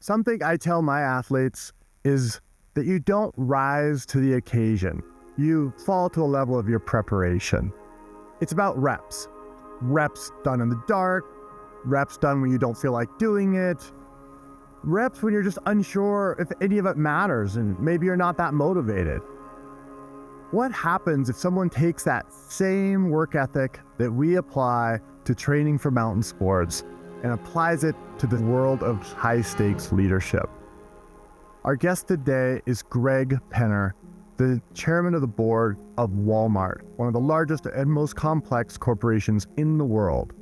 Something I tell my athletes is that you don't rise to the occasion. You fall to a level of your preparation. It's about reps. Reps done in the dark, reps done when you don't feel like doing it, reps when you're just unsure if any of it matters and maybe you're not that motivated. What happens if someone takes that same work ethic that we apply to training for mountain sports and applies it to the world of high-stakes leadership? Our guest today is Greg Penner, the chairman of the board of Walmart, one of the largest and most complex corporations in the world.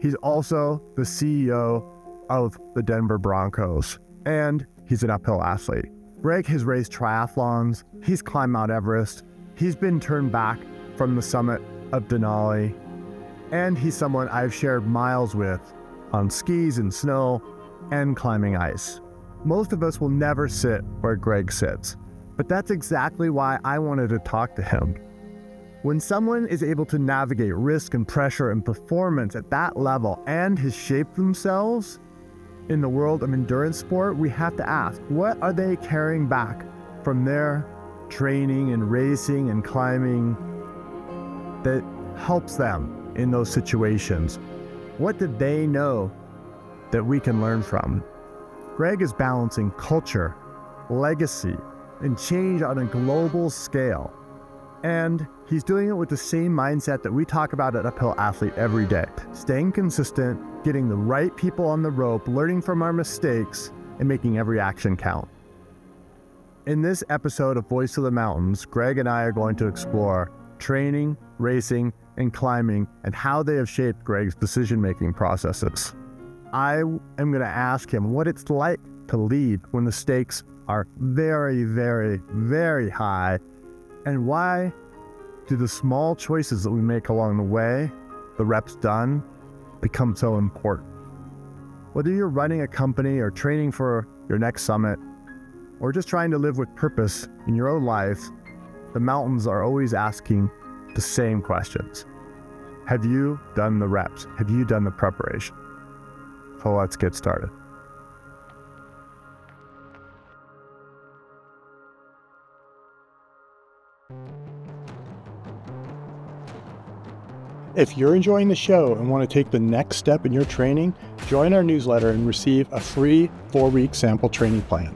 He's also the CEO of the Denver Broncos, and he's an uphill athlete. Greg has raced triathlons, he's climbed Mount Everest, he's been turned back from the summit of Denali, and he's someone I've shared miles with on skis and snow and climbing ice. Most of us will never sit where Greg sits, but that's exactly why I wanted to talk to him. When someone is able to navigate risk and pressure and performance at that level and has shaped themselves in the world of endurance sport, we have to ask, what are they carrying back from their training and racing and climbing that helps them in those situations? What did they know that we can learn from? Greg is balancing culture, legacy, and change on a global scale. And he's doing it with the same mindset that we talk about at Uphill Athlete every day. Staying consistent, getting the right people on the rope, learning from our mistakes, and making every action count. In this episode of Voice of the Mountains, Greg and I are going to explore training, racing, and climbing, and how they have shaped Greg's decision-making processes. I am going to ask him what it's like to lead when the stakes are very, very, very high, and why do the small choices that we make along the way, the reps done, become so important. Whether you're running a company or training for your next summit, or just trying to live with purpose in your own life, the mountains are always asking the same questions. Have you done the reps? Have you done the preparation? So let's get started. If you're enjoying the show and want to take the next step in your training, join our newsletter and receive a free 4-week sample training plan.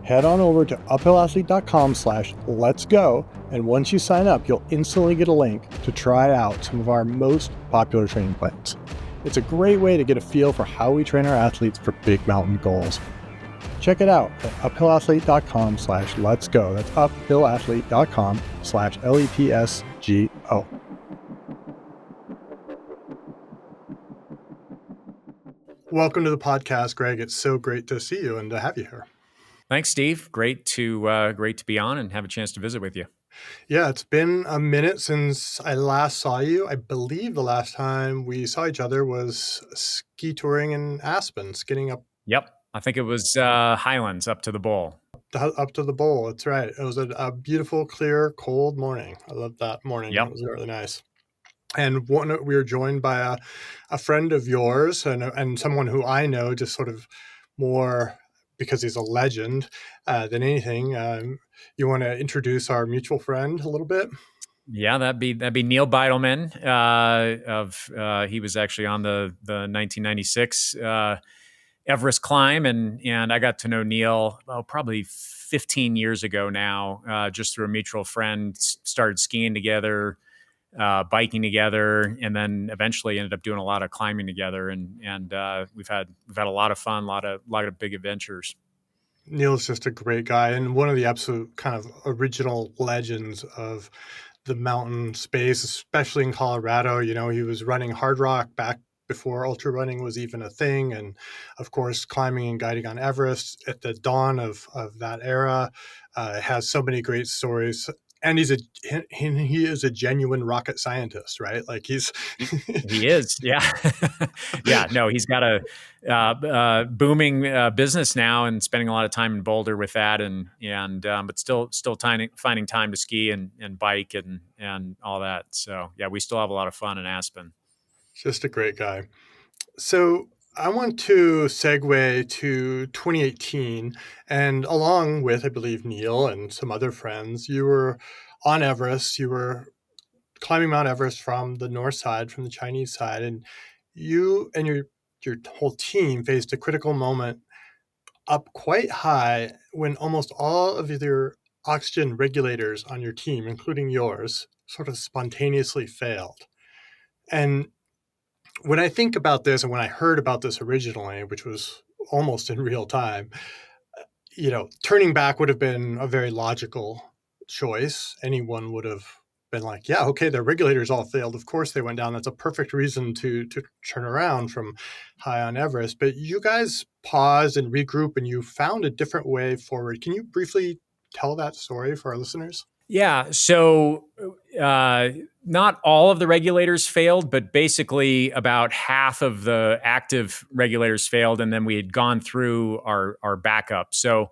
Head on over to uphillathlete.com/letsgo, and once you sign up, you'll instantly get a link to try out some of our most popular training plans. It's a great way to get a feel for how we train our athletes for big mountain goals. Check it out at uphillathlete.com/letsgo. That's uphillathlete.com/LETSGO. Welcome to the podcast, Greg. It's so great to see you and to have you here. Thanks, Steve. Great to be on and have a chance to visit with you. Yeah, it's been a minute since I last saw you. I believe the last time we saw each other was ski touring in Aspen, skiing up. Yep. I think it was Highlands up to the bowl. Up to the bowl. That's right. It was a beautiful, clear, cold morning. I loved that morning. Yep. It was really nice. And we were joined by a friend of yours and someone who I know just sort of more because he's a legend than anything. You want to introduce our mutual friend a little bit? Yeah, that'd be Neil Beidelman. He was actually on the 1996 Everest climb, and I got to know Neil probably 15 years ago now, just through a mutual friend. Started skiing together, biking together, and then eventually ended up doing a lot of climbing together. And we've had a lot of fun, a lot of big adventures. Neil's just a great guy and one of the absolute kind of original legends of the mountain space, especially in Colorado. You know, he was running hard rock back before ultra running was even a thing. And of course, climbing and guiding on Everest at the dawn of that era. Has so many great stories. And he is a genuine rocket scientist, right? Like he is, yeah, yeah. No, he's got a booming business now, and spending a lot of time in Boulder with that, but still finding time to ski and bike and all that. So yeah, we still have a lot of fun in Aspen. Just a great guy. So I want to segue to 2018, and along with, I believe, Neil and some other friends, you were on Everest. You were climbing Mount Everest from the north side, from the Chinese side, and you and your whole team faced a critical moment up quite high when almost all of your oxygen regulators on your team, including yours, sort of spontaneously failed. And when I think about this and when I heard about this originally, which was almost in real time, turning back would have been a very logical choice. Anyone would have been like, yeah, okay, their regulators all failed. Of course they went down. That's a perfect reason to turn around from high on Everest. But you guys paused and regroup and you found a different way forward. Can you briefly tell that story for our listeners? Yeah. So, not all of the regulators failed, but basically about half of the active regulators failed, and then we had gone through our backup. So,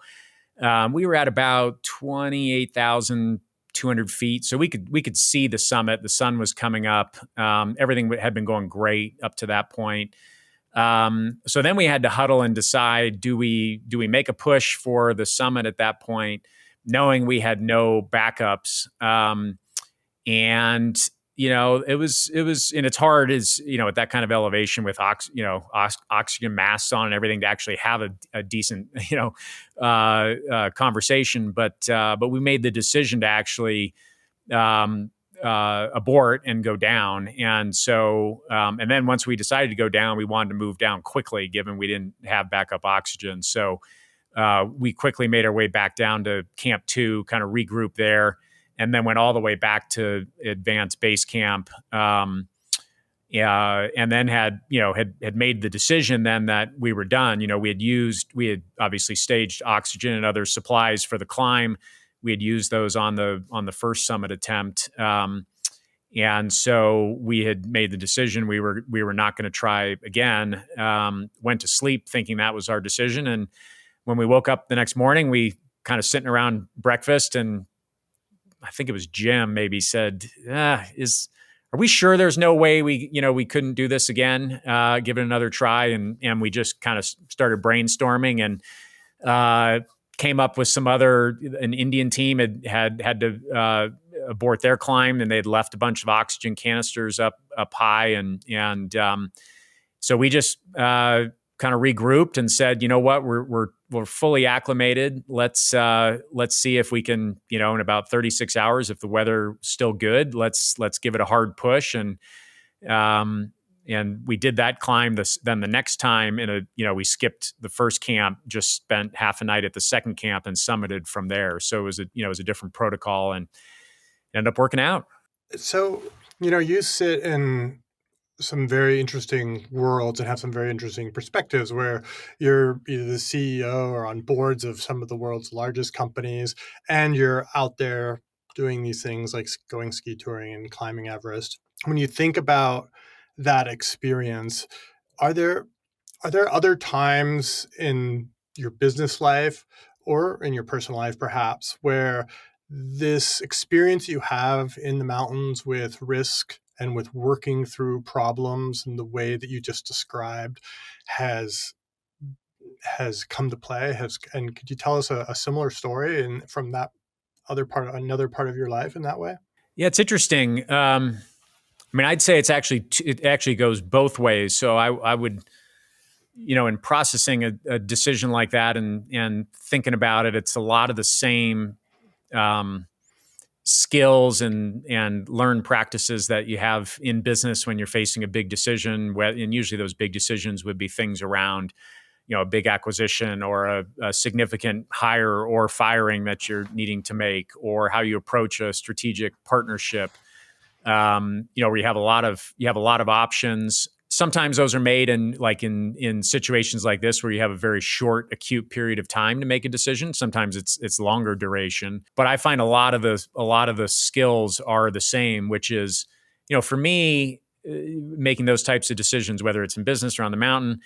we were at about 28,200 feet, so we could see the summit. The sun was coming up. Everything had been going great up to that point. So then we had to huddle and decide: do we make a push for the summit at that point, knowing we had no backups? And it was and it's hard, as at that kind of elevation with oxygen masks on and everything, to actually have a decent conversation. But we made the decision to actually abort and go down. And so, and then once we decided to go down, we wanted to move down quickly, given we didn't have backup oxygen. So we quickly made our way back down to Camp 2, kind of regroup there, and then went all the way back to advanced base camp. And then had made the decision then that we were done. We had obviously staged oxygen and other supplies for the climb. We had used those on the first summit attempt. And so we had made the decision we were not going to try again. Went to sleep thinking that was our decision. And when we woke up the next morning, we kind of sitting around breakfast, and I think it was Jim maybe said, are we sure there's no way we couldn't do this again, give it another try? And we just kind of started brainstorming and came up with an Indian team had to abort their climb, and they'd left a bunch of oxygen canisters up high. And so we just kind of regrouped and said, you know what, we're fully acclimated. Let's see if we can, in about 36 hours, if the weather's still good, let's give it a hard push. And we did that climb. Then the next time, we skipped the first camp, just spent half a night at the second camp, and summited from there. So it was a different protocol, and it ended up working out. So, you sit in some very interesting worlds and have some very interesting perspectives where you're either the CEO or on boards of some of the world's largest companies, and you're out there doing these things like going ski touring and climbing Everest. When you think about that experience, are there are there other times in your business life or in your personal life, perhaps, where this experience you have in the mountains with risk and with working through problems in the way that you just described has come to play? And could you tell us a similar story from that another part of your life in that way? Yeah, it's interesting. I mean, I'd say it actually goes both ways. So I would, in processing a decision like that and thinking about it, it's a lot of the same um, skills and learned practices that you have in business when you're facing a big decision. And usually those big decisions would be things around, a big acquisition or a significant hire or firing that you're needing to make, or how you approach a strategic partnership. Where you have a lot of options. Sometimes those are made in situations like this, where you have a very short, acute period of time to make a decision. Sometimes it's longer duration. But I find a lot of the skills are the same, which is, for me, making those types of decisions, whether it's in business or on the mountain,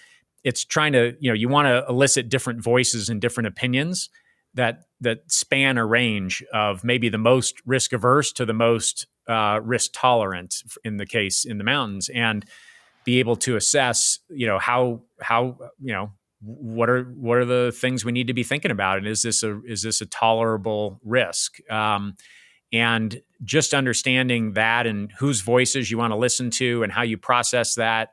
it's trying to, you want to elicit different voices and different opinions that span a range of maybe the most risk averse to the most risk tolerant, in the mountains. And be able to assess, how, what are the things we need to be thinking about, and is this a tolerable risk? And just understanding that and whose voices you want to listen to and how you process that,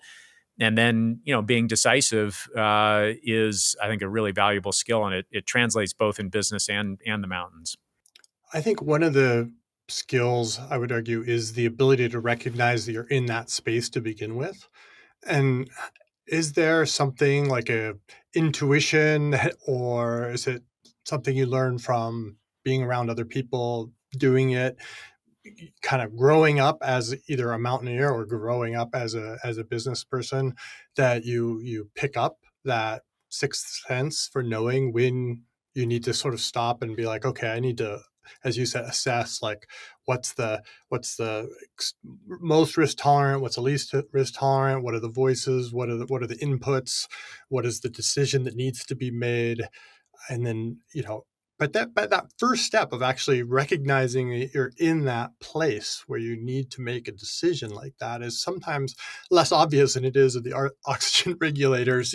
and then being decisive is, I think, a really valuable skill, and it translates both in business and the mountains. I think one of the skills I would argue is the ability to recognize that you're in that space to begin with. And is there something like a intuition, or is it something you learn from being around other people doing it, kind of growing up as either a mountaineer or growing up as a business person, that you pick up that sixth sense for knowing when you need to sort of stop and be like, okay, I need to, as you said, assess like what's the most risk tolerant, what's the least risk tolerant, what are the voices, what are the inputs, what is the decision that needs to be made. And then but that first step of actually recognizing that you're in that place where you need to make a decision like that is sometimes less obvious than it is of the oxygen regulators,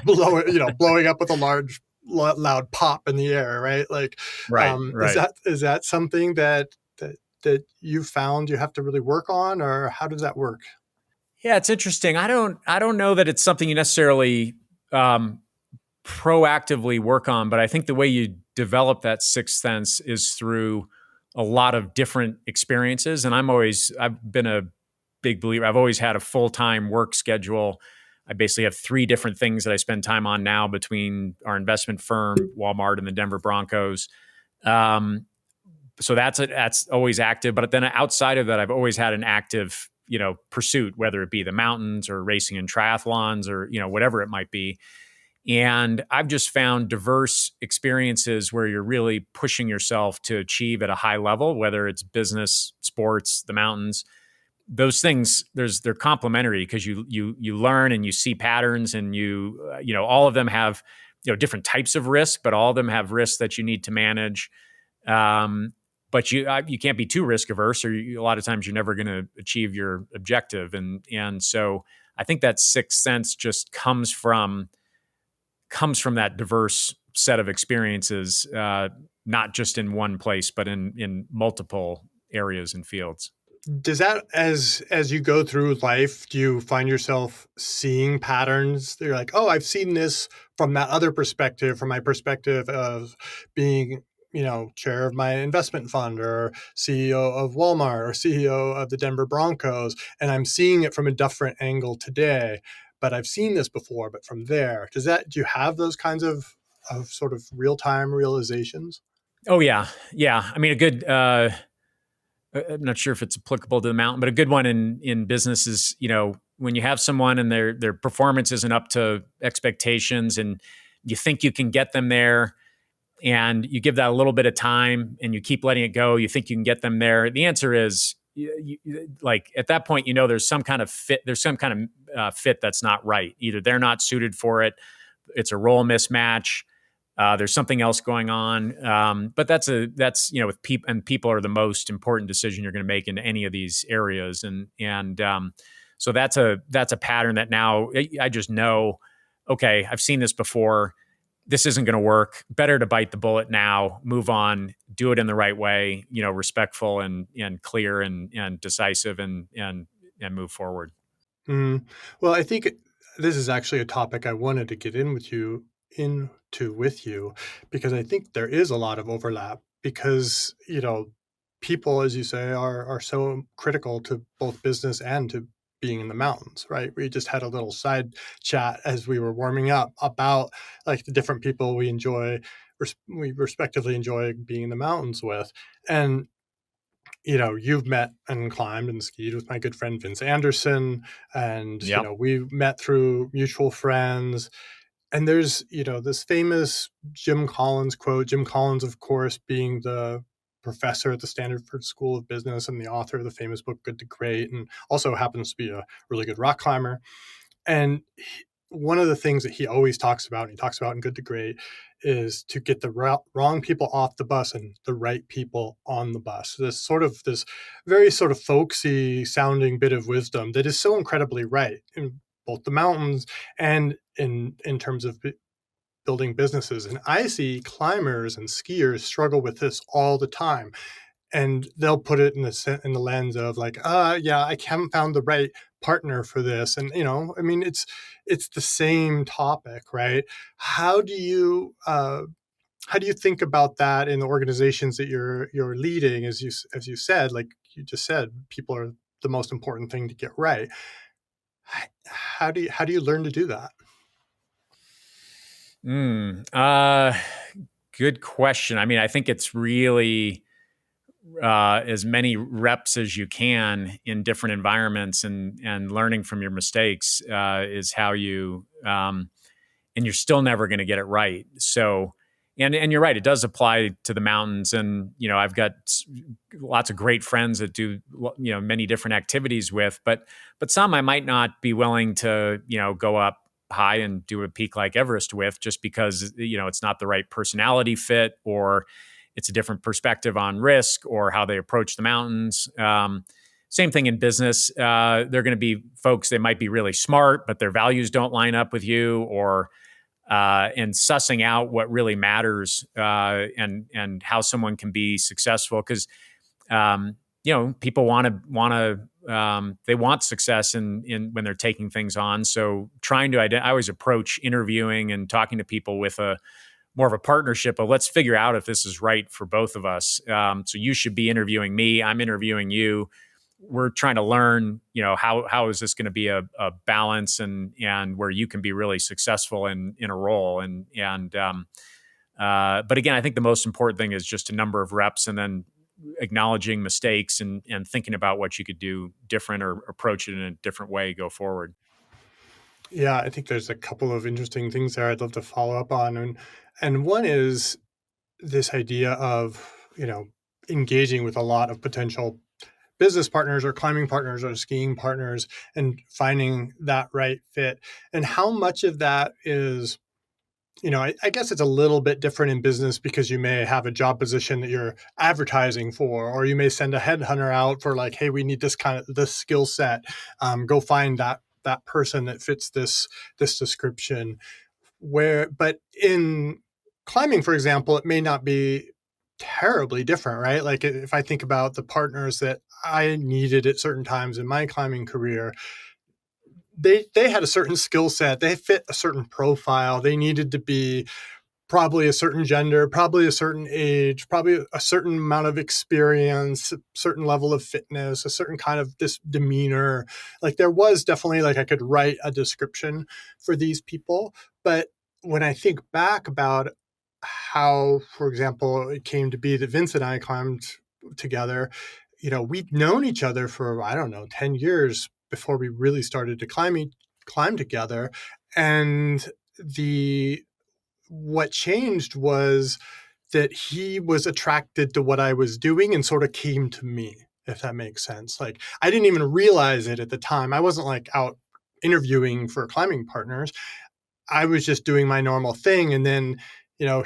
blowing up with a large loud pop in the air, right? Like, Right, is right. that something that you found you have to really work on, or how does that work? Yeah, it's interesting. I don't know that it's something you necessarily um, proactively work on, but I think the way you develop that sixth sense is through a lot of different experiences. And I've been a big believer. I've always had a full-time work schedule. I basically have three different things that I spend time on now between our investment firm, Walmart, and the Denver Broncos. Um, so that's always active. But then outside of that, I've always had an active, pursuit, whether it be the mountains or racing and triathlons or, whatever it might be. And I've just found diverse experiences where you're really pushing yourself to achieve at a high level, whether it's business, sports, the mountains. Those things, they're complementary because you learn and you see patterns, and all of them have different types of risk, but all of them have risks that you need to manage. Um, but you can't be too risk averse, or a lot of times you're never going to achieve your objective. And so I think that sixth sense just comes from that diverse set of experiences, not just in one place, but in multiple areas and fields. Does that, as you go through life, do you find yourself seeing patterns that you're like, oh, I've seen this from that other perspective, from my perspective of being, chair of my investment fund or CEO of Walmart or CEO of the Denver Broncos, and I'm seeing it from a different angle today, but I've seen this before, but from there. Do you have those kinds of sort of real-time realizations? Oh yeah, yeah. I mean, a good. I'm not sure if it's applicable to the mountain, but a good one in business is, when you have someone and their performance isn't up to expectations, and you think you can get them there, and you give that a little bit of time and you keep letting it go, you think you can get them there. The answer is, like at that point, there's some kind of fit. There's some kind of fit that's not right. Either they're not suited for it, it's a role mismatch. There's something else going on, but that's with people, and people are the most important decision you're going to make in any of these areas, and so that's a pattern that now I just know. Okay, I've seen this before. This isn't going to work. Better to bite the bullet now, move on, do it in the right way, respectful and clear and decisive, and move forward. Mm. Well, I think this is actually a topic I wanted to get into with you, because I think there is a lot of overlap, because people, as you say, are so critical to both business and to being in the mountains, right? We just had a little side chat as we were warming up about like the different people we respectively enjoy being in the mountains with. And you've met and climbed and skied with my good friend Vince Anderson, and Yep. we met through mutual friends. And there's this famous Jim Collins quote. Jim Collins, of course, being the professor at the Stanford School of Business and the author of the famous book Good to Great, and also happens to be a really good rock climber. And one of the things that he always talks about, and he talks about in Good to Great, is to get the wrong people off the bus and the right people on the bus. This very sort of folksy sounding bit of wisdom that is so incredibly right in both the mountains and in terms of building businesses. And I see climbers and skiers struggle with this all the time. And they'll put it in the lens of like, yeah, I haven't found the right partner for this. And, I mean, it's the same topic, right? How do you think about that in the organizations that you're leading? As you said, like you just said, people are the most important thing to get right. How do you learn to do that? Good question. I mean, I think it's really as many reps as you can in different environments, and learning from your mistakes is how you. And you're still never going to get it right. So, and you're right, it does apply to the mountains. And I've got lots of great friends that do many different activities with, but some I might not be willing to go up high and do a peak like Everest with, just because it's not the right personality fit, or it's a different perspective on risk or how they approach the mountains. Same thing in business. They're going to be folks, they might be really smart, but their values don't line up with you, or and sussing out what really matters, and how someone can be successful. Because people they want success in when they're taking things on. So trying to I always approach interviewing and talking to people with a more of a partnership of, let's figure out if this is right for both of us. So you should be interviewing me, I'm interviewing you. We're trying to learn, how is this going to be a balance, and where you can be really successful in a role. But again, I think the most important thing is just a number of reps, and then acknowledging mistakes, and thinking about what you could do different, or approach it in a different way go forward. Yeah, I think there's a couple of interesting things there I'd love to follow up on. And one is this idea of, engaging with a lot of potential business partners or climbing partners or skiing partners, and finding that right fit. And how much of that is, I guess it's a little bit different in business, because you may have a job position that you're advertising for, or you may send a headhunter out for like, hey, we need this skill set. Go find that person that fits this description. But in climbing, for example, it may not be terribly different, right? Like if I think about the partners that I needed at certain times in my climbing career, they had a certain skill set, they fit a certain profile, they needed to be probably a certain gender, probably a certain age, probably a certain amount of experience, a certain level of fitness, a certain kind of this demeanor. Like there was definitely, like, I could write a description for these people. But when I think back about how, for example, it came to be that Vince and I climbed together, we'd known each other for, I don't know, 10 years before we really started to climb together. And what changed was that he was attracted to what I was doing and sort of came to me, if that makes sense. Like I didn't even realize it at the time. I wasn't like out interviewing for climbing partners. I was just doing my normal thing. And then,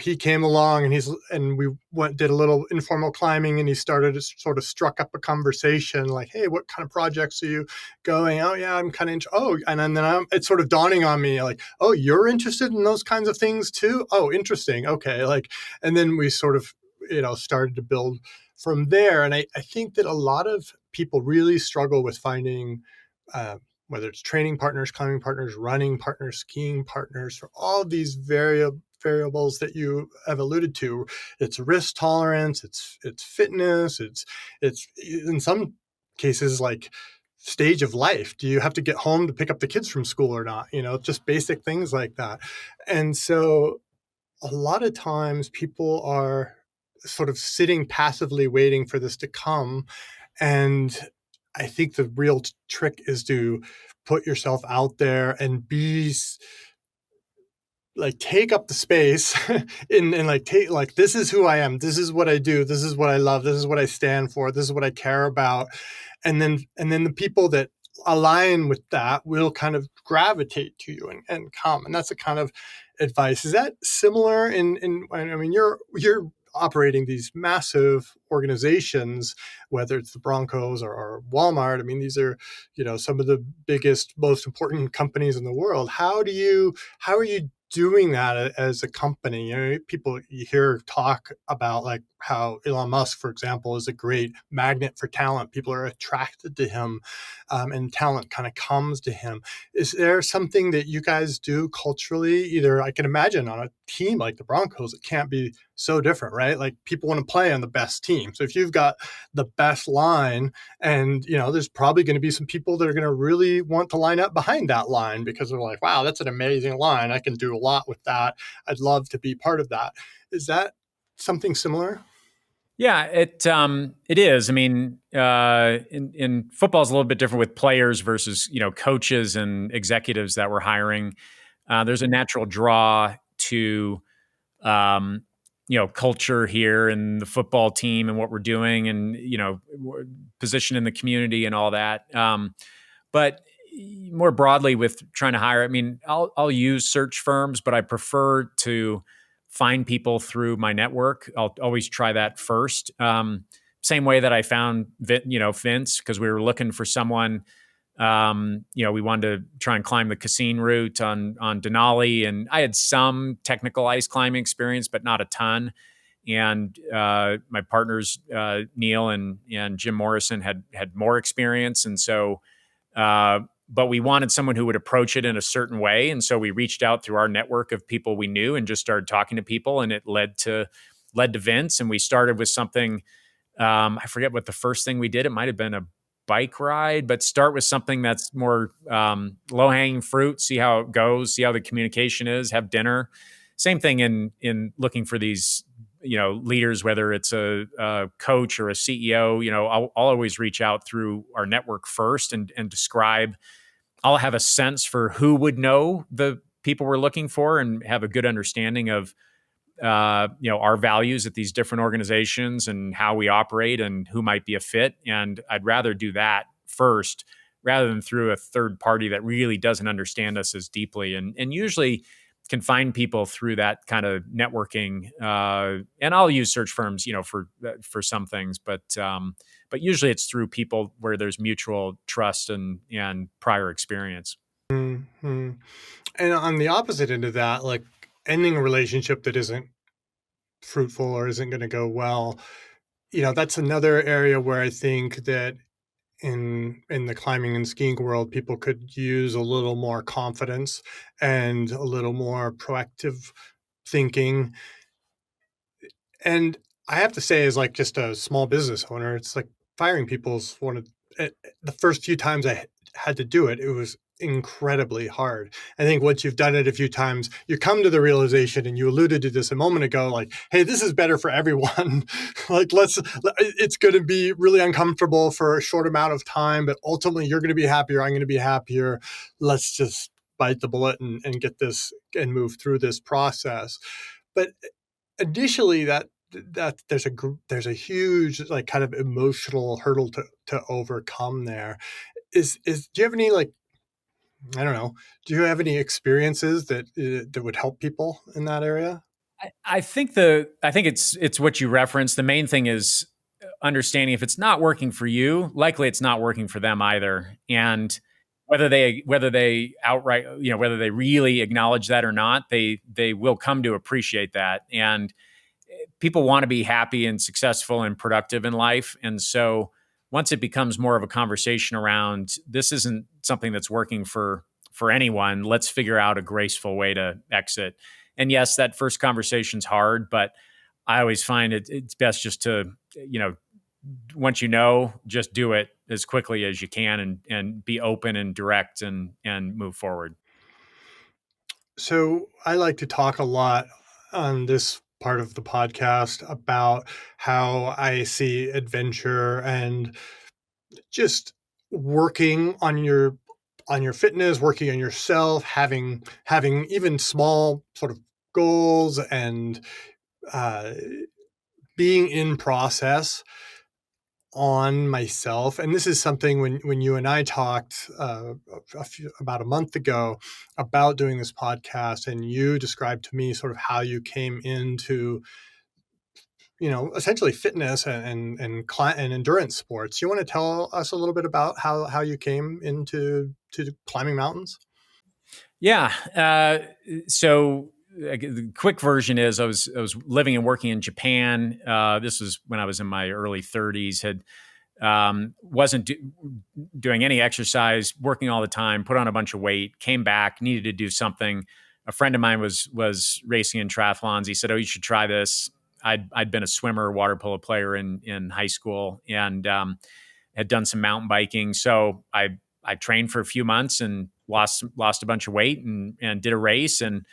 he came along, and we did a little informal climbing, and he sort of struck up a conversation like, hey, what kind of projects are you going? Oh yeah, I'm kind of and then it's sort of dawning on me like, oh, you're interested in those kinds of things too? Oh, interesting. Okay. Like, and then we sort of, started to build from there. And I think that a lot of people really struggle with finding, whether it's training partners, climbing partners, running partners, skiing partners, for all of these variables that you have alluded to. It's risk tolerance, it's fitness, it's in some cases like stage of life. Do you have to get home to pick up the kids from school or not? Just basic things like that. And so a lot of times people are sort of sitting passively waiting for this to come. And I think the real trick is to put yourself out there and take up the space and like this is who I am, this is what I do, this is what I love, this is what I stand for, this is what I care about. And then the people that align with that will kind of gravitate to you and come. And that's the kind of advice. Is that similar I mean, you're operating these massive organizations, whether it's the Broncos or Walmart. I mean, these are, some of the biggest, most important companies in the world. How are you doing that as a company? People you hear talk about like how Elon Musk, for example, is a great magnet for talent. People are attracted to him, and talent kind of comes to him. Is there something that you guys do culturally? Either I can imagine on a team like the Broncos, it can't be so different, right? Like people want to play on the best team. So if you've got the best line, and there's probably going to be some people that are going to really want to line up behind that line because they're like, wow, that's an amazing line. I can do a lot with that. I'd love to be part of that. Is that something similar? Yeah, it is. I mean, in football is a little bit different with players versus coaches and executives that we're hiring. There's a natural draw to culture here and the football team and what we're doing and position in the community and all that. But more broadly, with trying to hire, I mean, I'll use search firms, but I prefer to find people through my network. I'll always try that first. Same way that I found Vince, because we were looking for someone. We wanted to try and climb the Cassine route on Denali, and I had some technical ice climbing experience, but not a ton. And my partners Neil and Jim Morrison had more experience, and so. But we wanted someone who would approach it in a certain way. And so we reached out through our network of people we knew and just started talking to people. And it led to Vince. And we started with something, I forget what the first thing we did. It might've been a bike ride, but start with something that's more low hanging fruit, see how it goes, see how the communication is, have dinner. Same thing in looking for these, leaders, whether it's a coach or a CEO. I'll always reach out through our network first and describe. I'll have a sense for who would know the people we're looking for and have a good understanding of our values at these different organizations and how we operate and who might be a fit. And I'd rather do that first rather than through a third party that really doesn't understand us as deeply. And usually can find people through that kind of networking. And I'll use search firms, for some things, but usually it's through people where there's mutual trust and prior experience. Mm-hmm. And on the opposite end of that, like ending a relationship that isn't fruitful or isn't going to go well, that's another area where I think that in the climbing and skiing world, people could use a little more confidence and a little more proactive thinking. And I have to say, as like just a small business owner, it's like firing people's one of the first few times I had to do it, it was incredibly hard. I think once you've done it a few times, you come to the realization, and you alluded to this a moment ago, like, hey, this is better for everyone. Like, it's going to be really uncomfortable for a short amount of time, but ultimately you're going to be happier. I'm going to be happier. Let's just bite the bullet and get this and move through this process. But initially that there's a huge like kind of emotional hurdle to overcome there. Do you have any like, I don't know, do you have any experiences that would help people in that area? I think it's what you referenced. The main thing is understanding if it's not working for you, likely it's not working for them either. And whether they outright, whether they really acknowledge that or not, they will come to appreciate that. And people want to be happy and successful and productive in life. And so once it becomes more of a conversation around this isn't something that's working for anyone, let's figure out a graceful way to exit. And yes, that first conversation's hard, but I always find it's best just to, once just do it as quickly as you can and be open and direct and move forward. So I like to talk a lot on this part of the podcast about how I see adventure and just working on your fitness, working on yourself, having even small sort of goals, and uh, being in process. on myself, and this is something when you and I talked about a month ago about doing this podcast, and you described to me sort of how you came into, essentially fitness and endurance sports. You want to tell us a little bit about how you came into climbing mountains? Yeah. So the quick version is I was living and working in Japan. This was when I was in my early 30s. Had wasn't doing any exercise, working all the time, put on a bunch of weight, came back, needed to do something. A friend of mine was racing in triathlons. He said, "Oh, you should try this." I'd been a swimmer, water polo player in high school, and had done some mountain biking. So I trained for a few months and lost a bunch of weight and did a race, and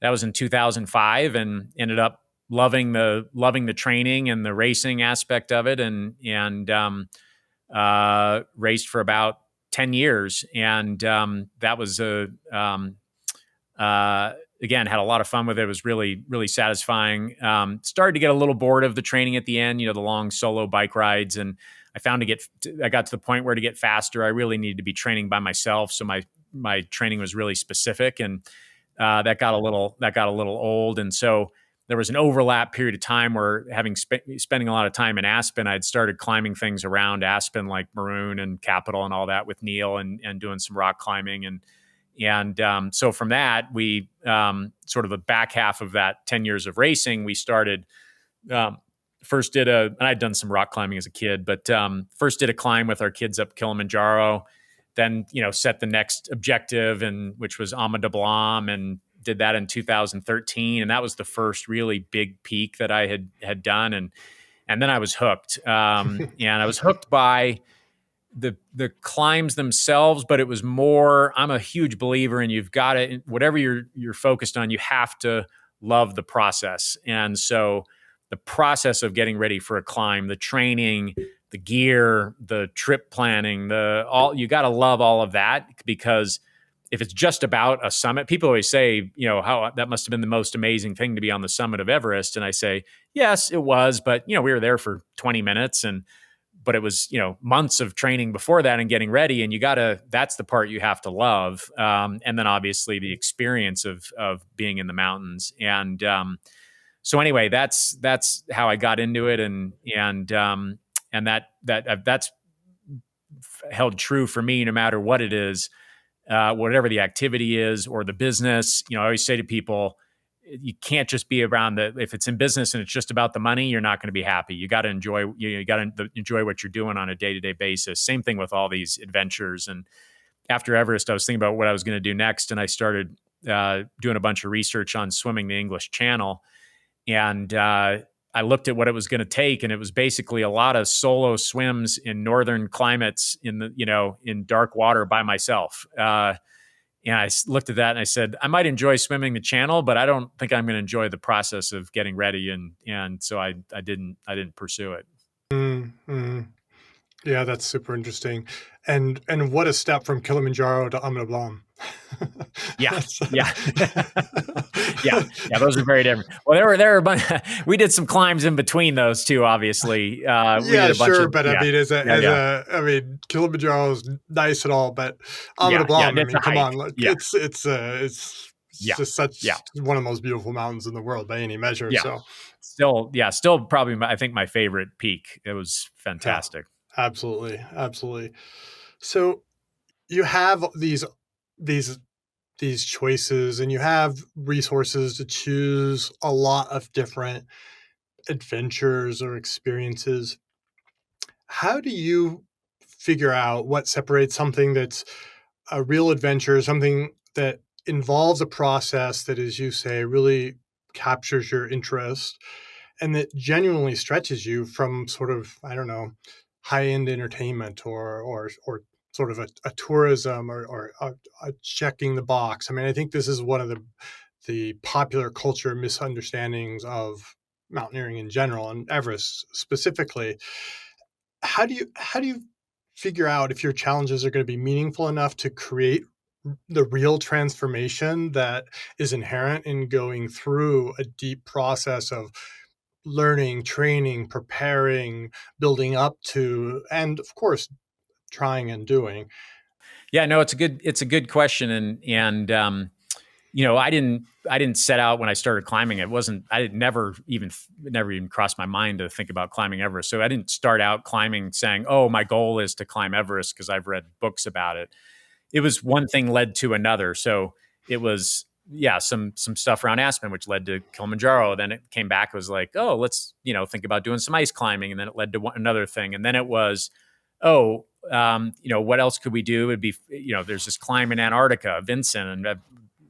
that was in 2005, and ended up loving the training and the racing aspect of it, and raced for about 10 years. And that was again, had a lot of fun with it. It was really, really satisfying. Started to get a little bored of the training at the end, the long solo bike rides. And I got to the point where to get faster, I really needed to be training by myself. So my training was really specific, and that got a little old. And so there was an overlap period of time where, spending a lot of time in Aspen, I'd started climbing things around Aspen, like Maroon and Capitol and all that with Neil, and doing some rock climbing. And so from that, we sort of the back half of that 10 years of racing, we started, first and I'd done some rock climbing as a kid, but first did a climb with our kids up Kilimanjaro, then, set the next objective, which was Ama de Blanc, and did that in 2013. And that was the first really big peak that I had done. And then I was hooked. And I was hooked by the climbs themselves, but it was more, I'm a huge believer in, you've got to, whatever you're focused on, you have to love the process. And so the process of getting ready for a climb, the training, the gear, the trip planning, you got to love all of that, because if it's just about a summit, people always say, how that must have been the most amazing thing to be on the summit of Everest. And I say, yes, it was, but we were there for 20 minutes, but it was, months of training before that and getting ready. And that's the part you have to love. And then obviously the experience of being in the mountains. And so anyway, that's how I got into it. And that's held true for me, no matter what it is, whatever the activity is or the business. I always say to people, you can't just be around if it's in business and it's just about the money, you're not going to be happy. You got to enjoy what you're doing on a day-to-day basis. Same thing with all these adventures. And after Everest, I was thinking about what I was going to do next. And I started doing a bunch of research on swimming the English Channel. And I looked at what it was going to take, and it was basically a lot of solo swims in northern climates in dark water by myself. And I looked at that and I said, I might enjoy swimming the channel, but I don't think I'm going to enjoy the process of getting ready. And so I didn't pursue it. Mm-hmm. Yeah, that's super interesting. And what a step from Kilimanjaro to Ama de Blanc. Yeah. Yeah. Yeah. Those are very different. Well, there were a bunch, we did some climbs in between those two, obviously. But I mean, Kilimanjaro is nice and all, but Ama de Blanc, I mean, come on, look, it's just such one of the most beautiful mountains in the world by any measure. Yeah. So still probably, I think, my favorite peak. It was fantastic. Yeah, absolutely. So you have these choices, and you have resources to choose a lot of different adventures or experiences. How do you figure out what separates something that's a real adventure, something that involves a process that, as you say, really captures your interest and that genuinely stretches you, from sort of, I don't know, high-end entertainment or sort of a tourism or a checking the box? I mean, I think this is one of the popular culture misunderstandings of mountaineering in general, and Everest specifically. How do you figure out if your challenges are going to be meaningful enough to create the real transformation that is inherent in going through a deep process of learning, training, preparing, building up to, and of course, trying and doing? Yeah, no, it's a good question, and I didn't set out when I started climbing. It wasn't I never even crossed my mind to think about climbing Everest. So I didn't start out climbing saying, "Oh, my goal is to climb Everest," because I've read books about it. It was one thing led to another. So it was, yeah, some stuff around Aspen, which led to Kilimanjaro. Then it came back. It was like, oh, let's think about doing some ice climbing, and then it led to another thing, and then it was, oh, what else could we do? It'd be, there's this climb in Antarctica, Vincent, and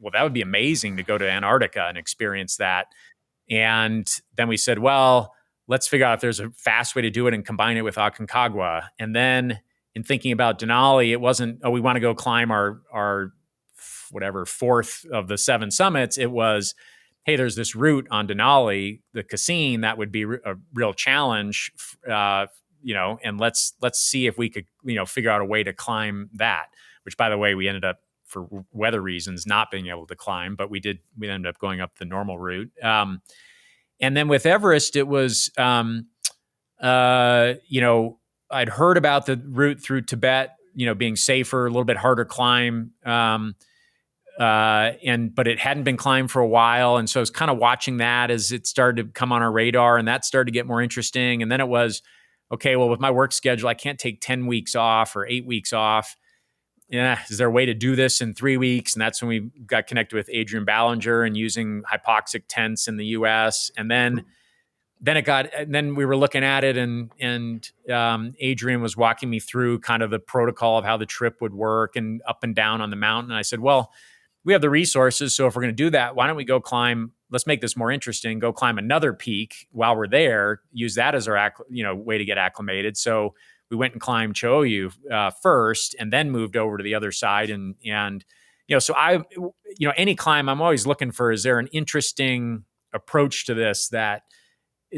well, that would be amazing to go to Antarctica and experience that. And then we said, well, let's figure out if there's a fast way to do it and combine it with Aconcagua. And then in thinking about Denali, it wasn't, oh, we want to go climb our whatever fourth of the 7 summits. It was, hey, there's this route on Denali, the Cassine, that would be a real challenge, and let's see if we could, figure out a way to climb that, which, by the way, we ended up, for weather reasons, not being able to climb, but we ended up going up the normal route. And then with Everest, it was, I'd heard about the route through Tibet, being safer, a little bit harder climb. But it hadn't been climbed for a while. And so I was kind of watching that as it started to come on our radar, and that started to get more interesting. And then it was, okay, well, with my work schedule, I can't take 10 weeks off or 8 weeks off. Yeah, is there a way to do this in 3 weeks? And that's when we got connected with Adrian Ballinger and using hypoxic tents in the US. And then we were looking at it, and Adrian was walking me through kind of the protocol of how the trip would work and up and down on the mountain. And I said, well, we have the resources. So if we're going to do that, why don't we go climb? Let's make this more interesting. Go climb another peak while we're there. Use that as our way to get acclimated. So we went and climbed Cho-Oyu first, and then moved over to the other side. And so any climb, I'm always looking for, is there an interesting approach to this that?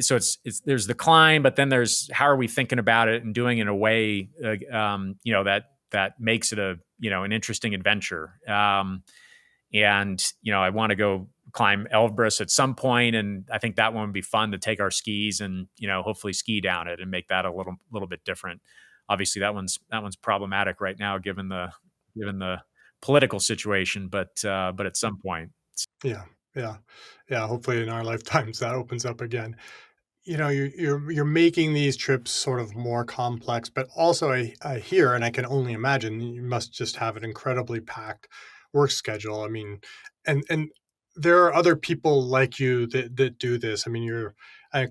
So it's there's the climb, but then there's how are we thinking about it and doing it in a way that makes it an interesting adventure. I want to go climb Elbrus at some point, and I think that one would be fun to take our skis and hopefully ski down it and make that a little bit different. Obviously, that one's problematic right now given the political situation, but at some point. Yeah, yeah, yeah. Hopefully, in our lifetimes, that opens up again. You're making these trips sort of more complex, but also I hear, and I can only imagine, you must just have an incredibly packed work schedule. I mean, and there are other people like you that do this. I mean,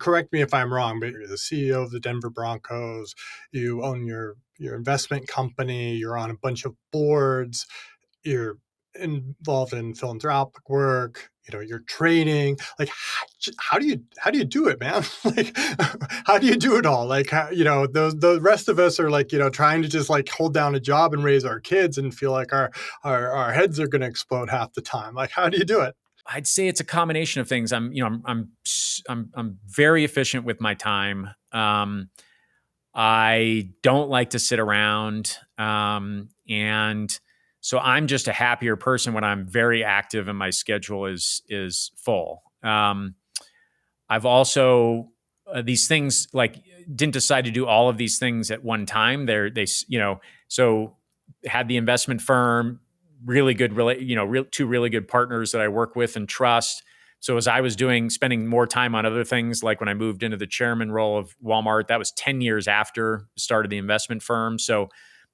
correct me if I'm wrong, but you're the CEO of the Denver Broncos. You own your investment company. You're on a bunch of boards. You're involved in philanthropic work. You're training. Like, how do you do it, man? Like, how do you do it all? Like, the rest of us are like, trying to just like hold down a job and raise our kids and feel like our heads are going to explode half the time. Like, how do you do it? I'd say it's a combination of things. I'm very efficient with my time. I don't like to sit around, and so I'm just a happier person when I'm very active and my schedule is full. I've also these things, like, didn't decide to do all of these things at one time. So had the investment firm, really good, two really good partners that I work with and trust. So as I was spending more time on other things, like when I moved into the chairman role of Walmart, that was 10 years after the start of the investment firm. So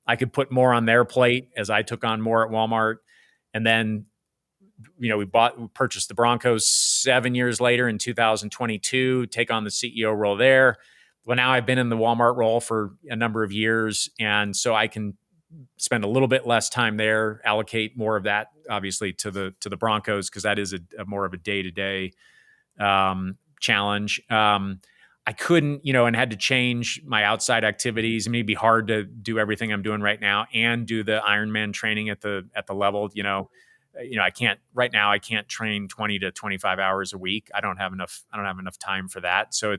I could put more on their plate as I took on more at Walmart. And then, we purchased the Broncos 7 years later in 2022, take on the CEO role there. Well, now I've been in the Walmart role for a number of years. And so I can spend a little bit less time there, allocate more of that, obviously, to the Broncos, because that is a more of a day-to-day challenge. I couldn't, and had to change my outside activities. I mean, it'd be hard to do everything I'm doing right now and do the Ironman training at the level, I can't right now. I can't train 20 to 25 hours a week. I don't have enough time for that. So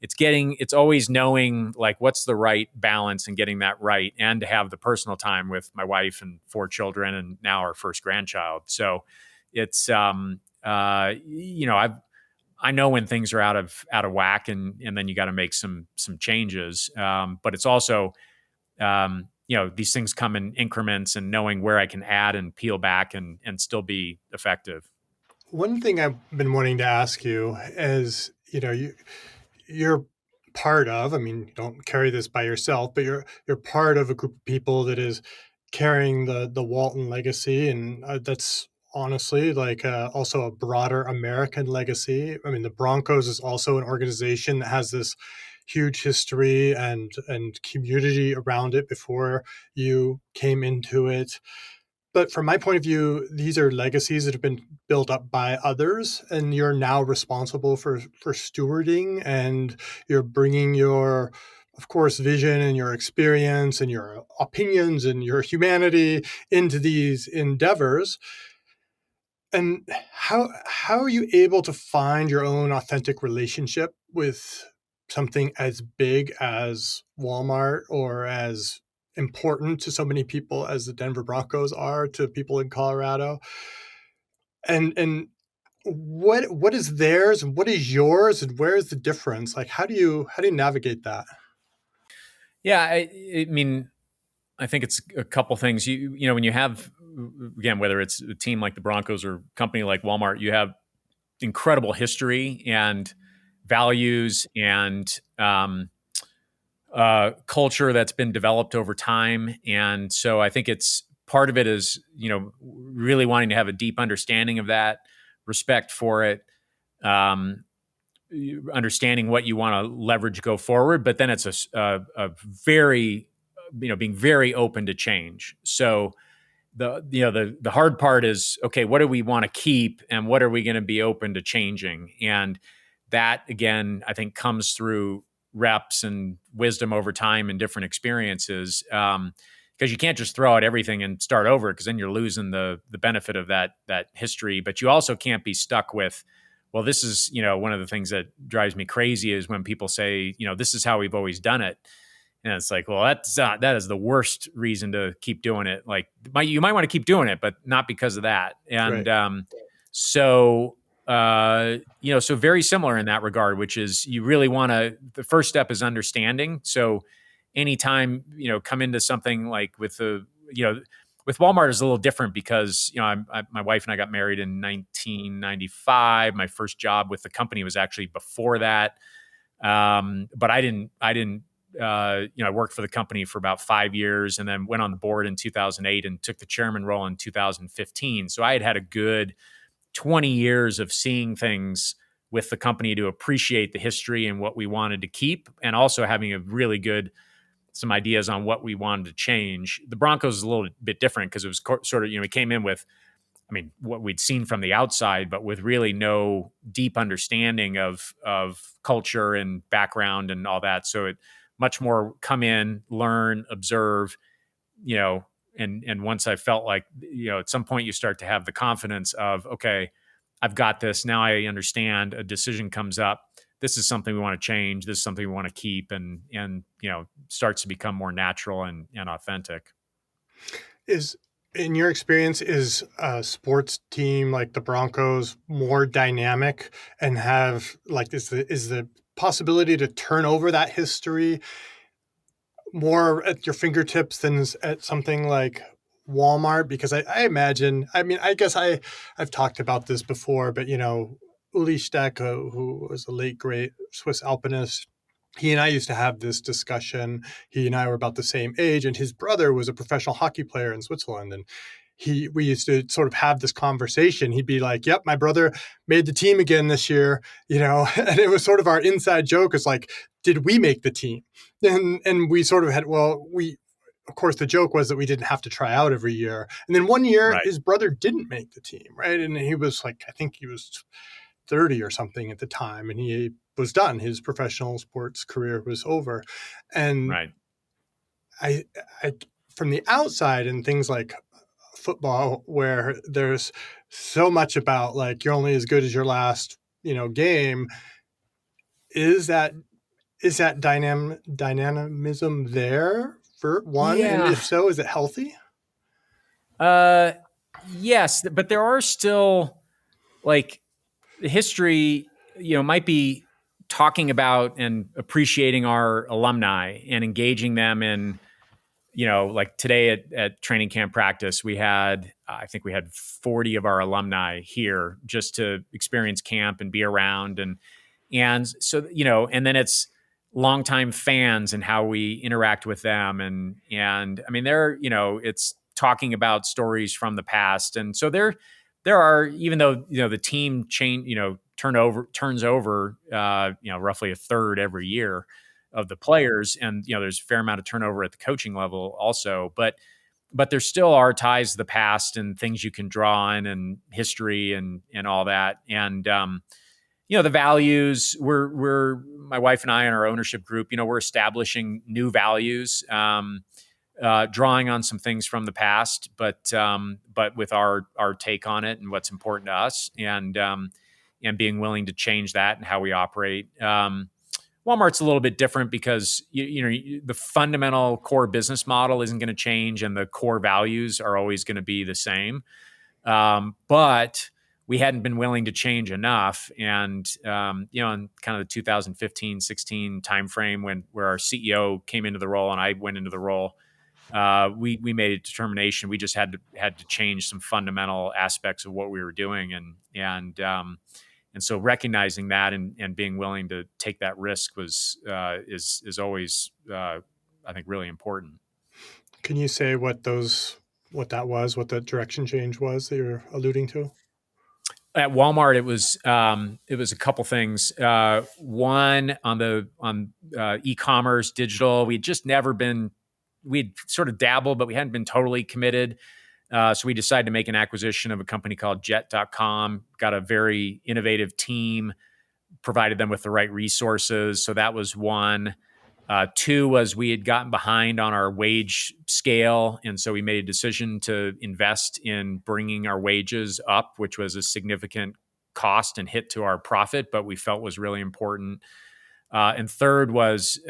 it's always knowing, like, what's the right balance and getting that right, and to have the personal time with my wife and 4 children and now our first grandchild. So it's, I'm I know when things are out of whack, and then you got to make some changes. But it's also these things come in increments, and knowing where I can add and peel back and still be effective. One thing I've been wanting to ask you is, you're part of, I mean, you don't carry this by yourself, but you're part of a group of people that is carrying the Walton legacy, and that's honestly like also a broader American legacy. I mean, the Broncos is also an organization that has this huge history and community around it before you came into it. But from my point of view, these are legacies that have been built up by others, and you're now responsible for stewarding, and you're bringing your, of course, vision and your experience and your opinions and your humanity into these endeavors. And how are you able to find your own authentic relationship with something as big as Walmart, or as important to so many people as the Denver Broncos are to people in Colorado? And what is theirs and what is yours, and where is the difference? Like, how do you navigate that? Yeah, I mean, I think it's a couple things. When you have, again, whether it's a team like the Broncos or a company like Walmart, you have incredible history and values and culture that's been developed over time. And so I think it's part of it is, really wanting to have a deep understanding of that, respect for it, um, understanding what you want to leverage go forward. But then it's a very, being very open to change. So the hard part is, okay, what do we want to keep and what are we going to be open to changing? And that, again, I think comes through reps and wisdom over time and different experiences. Because you can't just throw out everything and start over, because then you're losing the benefit of that history. But you also can't be stuck with, well, this is, one of the things that drives me crazy is when people say, this is how we've always done it. And it's like, well, that is the worst reason to keep doing it. Like, you might want to keep doing it, but not because of that. And Right. so so very similar in that regard, which is you really want to. The first step is understanding. So anytime come into something like with Walmart is a little different because my wife and I got married in 1995. My first job with the company was actually before that, but I didn't. I worked for the company for about 5 years and then went on the board in 2008 and took the chairman role in 2015. So I had a good 20 years of seeing things with the company to appreciate the history and what we wanted to keep, and also having a really good some ideas on what we wanted to change. The Broncos is a little bit different because it was sort of, we came in with, I mean, what we'd seen from the outside, but with really no deep understanding of culture and background and all that. So it much more come in, learn, observe, and once I felt like, at some point you start to have the confidence of, okay, I've got this. Now I understand a decision comes up. This is something we want to change. This is something we want to keep, and starts to become more natural and authentic. Is In your experience, is a sports team like the Broncos more dynamic and have like is the possibility to turn over that history more at your fingertips than at something like Walmart? Because I imagine, I mean, I guess I've talked about this before, but Uli Steck, who was a late great Swiss alpinist, he and I used to have this discussion. He and I were about the same age, and his brother was a professional hockey player in Switzerland. And we used to sort of have this conversation. He'd be like, "Yep, my brother made the team again this year," and it was sort of our inside joke. Is like, did we make the team? And we sort of had, well, we, of course, the joke was that we didn't have to try out every year. And then one year, Right. his brother didn't make the team, right? And he was like, I think he was 30 or something at the time, and he was done. His professional sports career was over. And Right. I, I from the outside and things like football, where there's so much about like you're only as good as your last, game, is that dynamism there for one? And Yeah. if so, is it healthy? Uh, yes, but there are still like the history. might be talking about and appreciating our alumni and engaging them in, like today at training camp practice, I think we had 40 of our alumni here just to experience camp and be around. And so, and then it's longtime fans and how we interact with them. And I mean, it's talking about stories from the past. And so there are, even though, the team turns over, roughly a third every year of the players, and there's a fair amount of turnover at the coaching level also, but there still are ties to the past and things you can draw on and history and all that. And the values, we're my wife and I in our ownership group, we're establishing new values, drawing on some things from the past, but with our take on it and what's important to us, and being willing to change that and how we operate. Walmart's a little bit different because the fundamental core business model isn't going to change, and the core values are always going to be the same. But we hadn't been willing to change enough, and in kind of the 2015-16 timeframe where our CEO came into the role and I went into the role, we made a determination. We just had to change some fundamental aspects of what we were doing, and so recognizing that and being willing to take that risk is always, I think, really important. Can you say what the direction change was that you're alluding to? At Walmart, it was a couple things. One, on e-commerce, digital, we'd sort of dabbled, but we hadn't been totally committed. So we decided to make an acquisition of a company called Jet.com, got a very innovative team, provided them with the right resources. So that was one. Two was we had gotten behind on our wage scale. And so we made a decision to invest in bringing our wages up, which was a significant cost and hit to our profit, but we felt was really important. And third was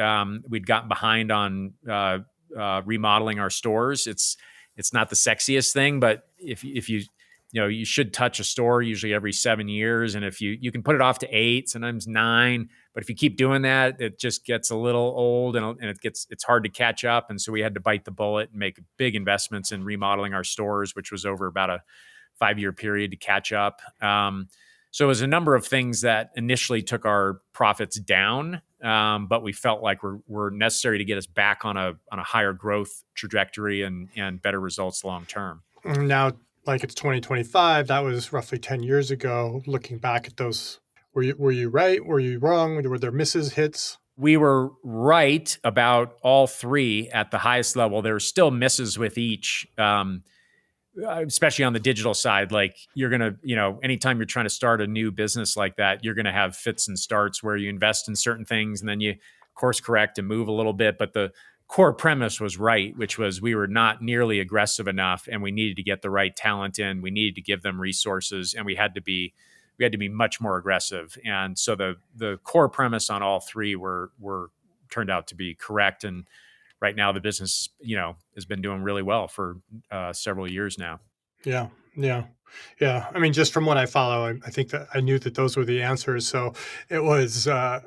we'd gotten behind on remodeling our stores. It's not the sexiest thing, but if you you should touch a store usually every 7 years, and if you can put it off to 8, sometimes 9, but if you keep doing that, it just gets a little old, and it's hard to catch up. And so we had to bite the bullet and make big investments in remodeling our stores, which was over about a 5-year period to catch up. So it was a number of things that initially took our profits down, but we felt like were necessary to get us back on a higher growth trajectory and better results long term. Now, like it's 2025, that was roughly 10 years ago. Looking back at those, were you right? Were you wrong? Were there misses, hits? We were right about all three at the highest level. There were still misses with each, especially on the digital side. Like you're going to, anytime you're trying to start a new business like that, you're going to have fits and starts where you invest in certain things and then you course correct and move a little bit. But the core premise was right, which was we were not nearly aggressive enough, and we needed to get the right talent in. We needed to give them resources, and we had to be much more aggressive. And so the core premise on all three were turned out to be correct. And right now the business, has been doing really well for several years now. Yeah. I mean, just from what I follow, I think that I knew that those were the answers. So it was, and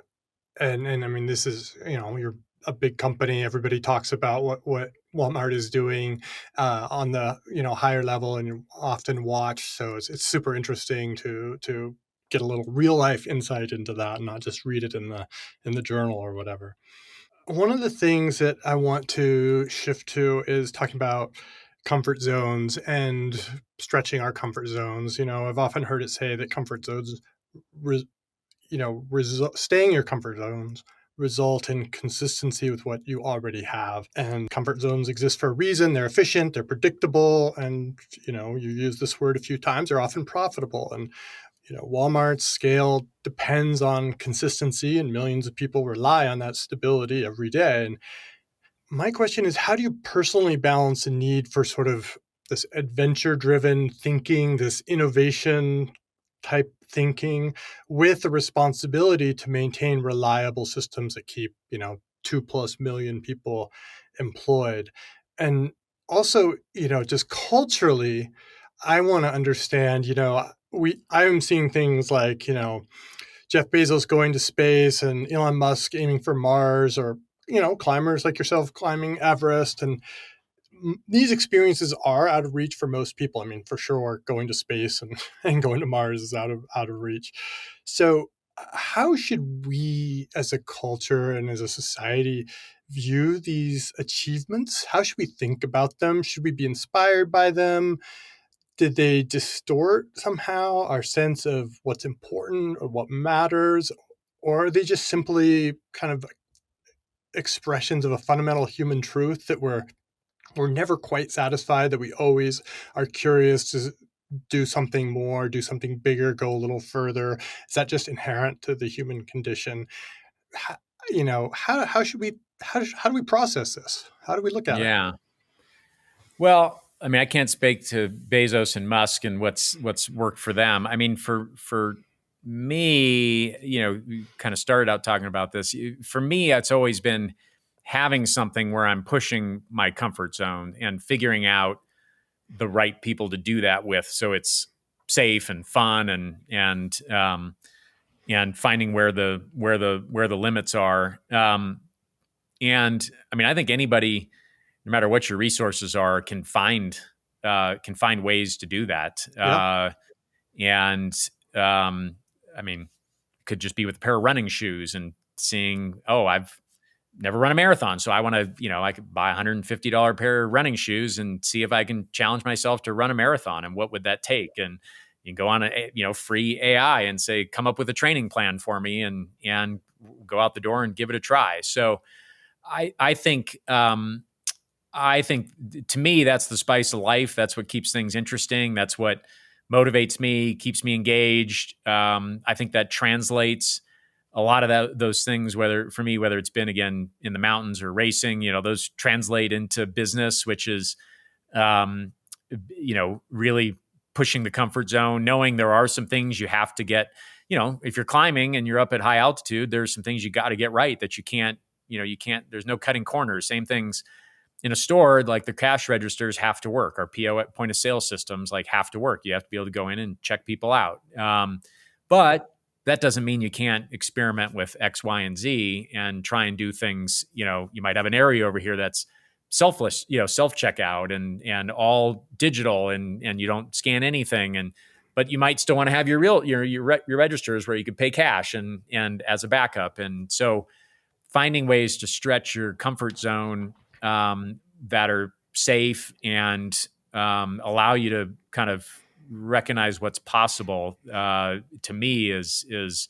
I mean, this is, you're a big company. Everybody talks about what Walmart is doing on the higher level, and you often watch. So it's super interesting to get a little real life insight into that, and not just read it in the journal or whatever. One of the things that I want to shift to is talking about comfort zones and stretching our comfort zones. I've often heard it say that comfort zones staying in your comfort zones result in consistency with what you already have. And comfort zones exist for a reason. They're efficient, they're predictable, and you use this word a few times, they're often profitable. And Walmart's scale depends on consistency, and millions of people rely on that stability every day. And my question is, how do you personally balance the need for sort of this adventure-driven thinking, this innovation type thinking, with the responsibility to maintain reliable systems that keep, 2+ million people employed? And also, just culturally, I want to understand, I'm seeing things like, Jeff Bezos going to space and Elon Musk aiming for Mars, or climbers like yourself climbing Everest. And these experiences are out of reach for most people. I mean, for sure, going to space and, and going to Mars is out of reach. So, how should we, as a culture and as a society, view these achievements? How should we think about them? Should we be inspired by them? Did they distort somehow our sense of what's important or what matters? Or are they just simply kind of expressions of a fundamental human truth that we're never quite satisfied, that we always are curious to do something more, do something bigger, go a little further? Is that just inherent to the human condition? How, how should we, how do we process this? How do we look at it? Yeah. Well, I mean, I can't speak to Bezos and Musk and what's worked for them. I mean, for me, we kind of started out talking about this. For me, it's always been having something where I'm pushing my comfort zone and figuring out the right people to do that with, so it's safe and fun, and finding where the limits are. And I mean, I think anybody, no matter what your resources are, can find ways to do that. Yeah. And I mean, could just be with a pair of running shoes and seeing, oh, I've never run a marathon, so I want to, I could buy $150 pair of running shoes and see if I can challenge myself to run a marathon, and what would that take? And you can go on a free AI and say, come up with a training plan for me, and go out the door and give it a try. So I think to me, that's the spice of life. That's what keeps things interesting. That's what motivates me, keeps me engaged. I think that translates a lot of those things, whether it's been, again, in the mountains or racing, those translate into business, which is, really pushing the comfort zone, knowing there are some things you have to get, if you're climbing and you're up at high altitude, there's some things you got to get right that you can't, there's no cutting corners. Same things in a store, like the cash registers have to work. Our point of sale systems have to work. You have to be able to go in and check people out. But that doesn't mean you can't experiment with X, Y, and Z and try and do things. You might have an area over here that's selfless, self checkout and all digital, and you don't scan anything. But you might still want to have your registers where you can pay cash and as a backup. And so finding ways to stretch your comfort zone that are safe and allow you to kind of recognize what's possible, to me is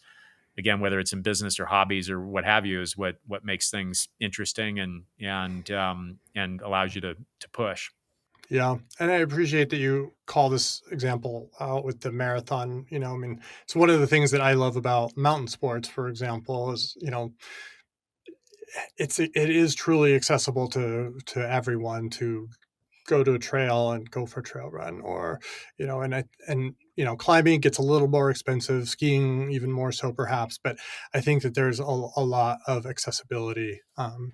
again, whether it's in business or hobbies or what have you, is what makes things interesting and allows you to push. Yeah. And I appreciate that you call this example out with the marathon. I mean, it's one of the things that I love about mountain sports, for example, is, it is truly accessible to everyone to go to a trail and go for a trail run, or climbing gets a little more expensive, skiing even more so perhaps, but I think that there's a lot of accessibility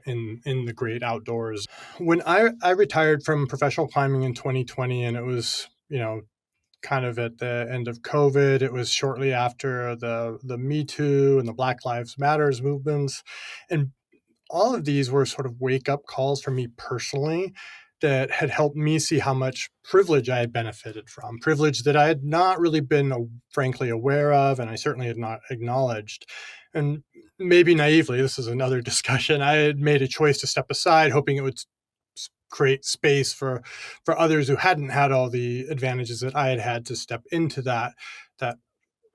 in the great outdoors. When I retired from professional climbing in 2020, and it was kind of at the end of COVID. It was shortly after the Me Too and the Black Lives Matters movements, and all of these were sort of wake up calls for me personally that had helped me see how much privilege I had benefited from, privilege that I had not really been, frankly, aware of, and I certainly had not acknowledged. And maybe naively, this is another discussion, I had made a choice to step aside, hoping it would create space for others who hadn't had all the advantages that I had had, to step into that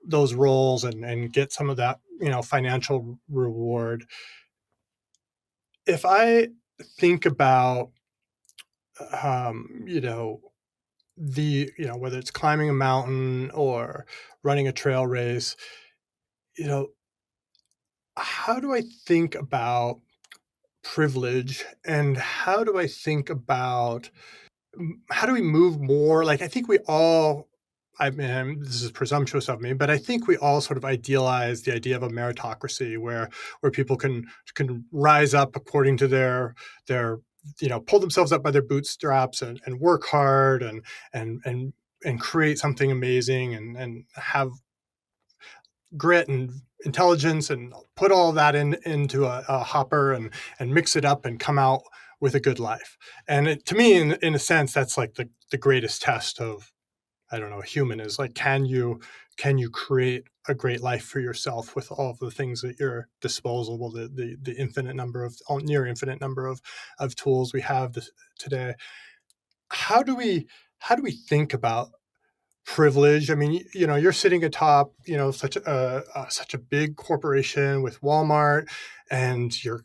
those roles and get some of that financial reward. If I think about whether it's climbing a mountain or running a trail race, you know how do I think about privilege, and how do I think about, how do we move more? Like, I think we all, I mean, this is presumptuous of me, but I think we all sort of idealize the idea of a meritocracy where people can rise up according to their pull themselves up by their bootstraps and work hard and and create something amazing and have grit and intelligence and put all that into a hopper and mix it up and come out with a good life. And to me, in a sense, that's like the greatest test of, I don't know, a human is like, can you create a great life for yourself with all of the things at your disposal, the infinite number of, near infinite number of tools we have today. How do we think about privilege? I mean, you're sitting atop, such a big corporation with Walmart and your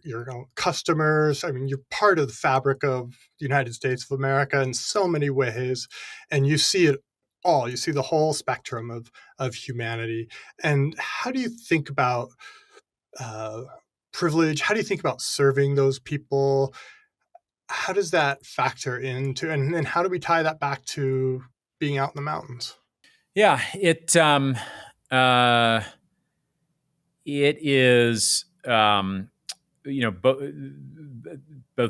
customers. I mean, you're part of the fabric of the United States of America in so many ways, and you see it all. You see the whole spectrum of humanity. And how do you think about uh, privilege? How do you think about serving those people? How does that factor into, and then how do we tie that back to being out in the mountains? Yeah, uh, it is, both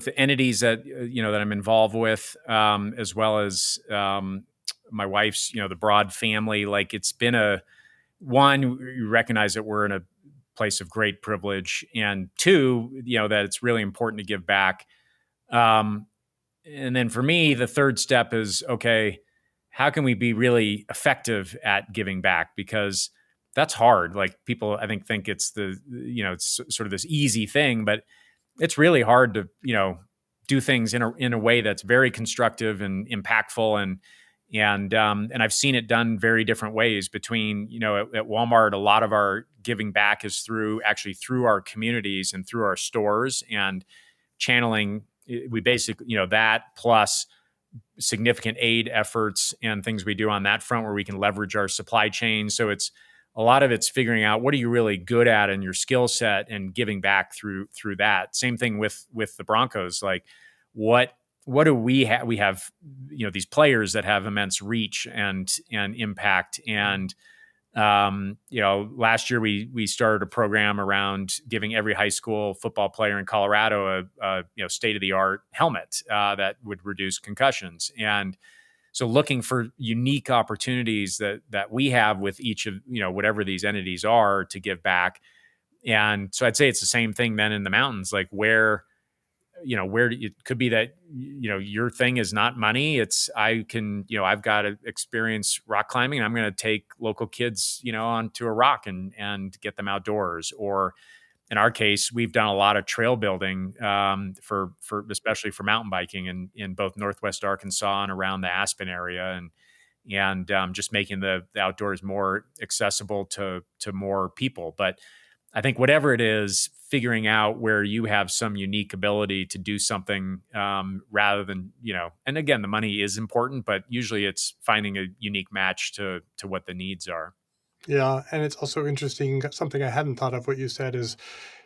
the entities that that I'm involved with, as well as my wife's, the broad family. Like, it's been a one, you recognize that we're in a place of great privilege, and two, that it's really important to give back. Um, and then for me, the third step is, okay, how can we be really effective at giving back? Because that's hard. Like, people, I think it's it's sort of this easy thing, but it's really hard to, do things in a way that's very constructive and impactful. And I've seen it done very different ways between, at Walmart, a lot of our giving back is through our communities and through our stores, and channeling, we basically, that plus significant aid efforts and things we do on that front where we can leverage our supply chain. So it's a lot of it's figuring out what are you really good at in your skill set and giving back through that. Same thing with the Broncos. Like, what do we have? We have, these players that have immense reach and impact. And last year we started a program around giving every high school football player in Colorado a state of the art helmet that would reduce concussions. And so, looking for unique opportunities that we have with each of whatever these entities are to give back. And so, I'd say it's the same thing then in the mountains, like where it could be that your thing is not money. It's, I've got to experience rock climbing, and I'm going to take local kids onto a rock and get them outdoors. Or in our case, we've done a lot of trail building, for especially for mountain biking in both Northwest Arkansas and around the Aspen area, and just making the outdoors more accessible to more people. But I think whatever it is, figuring out where you have some unique ability to do something, rather than, and again, the money is important, but usually it's finding a unique match to what the needs are. Yeah, and it's also interesting. Something I hadn't thought of, what you said, is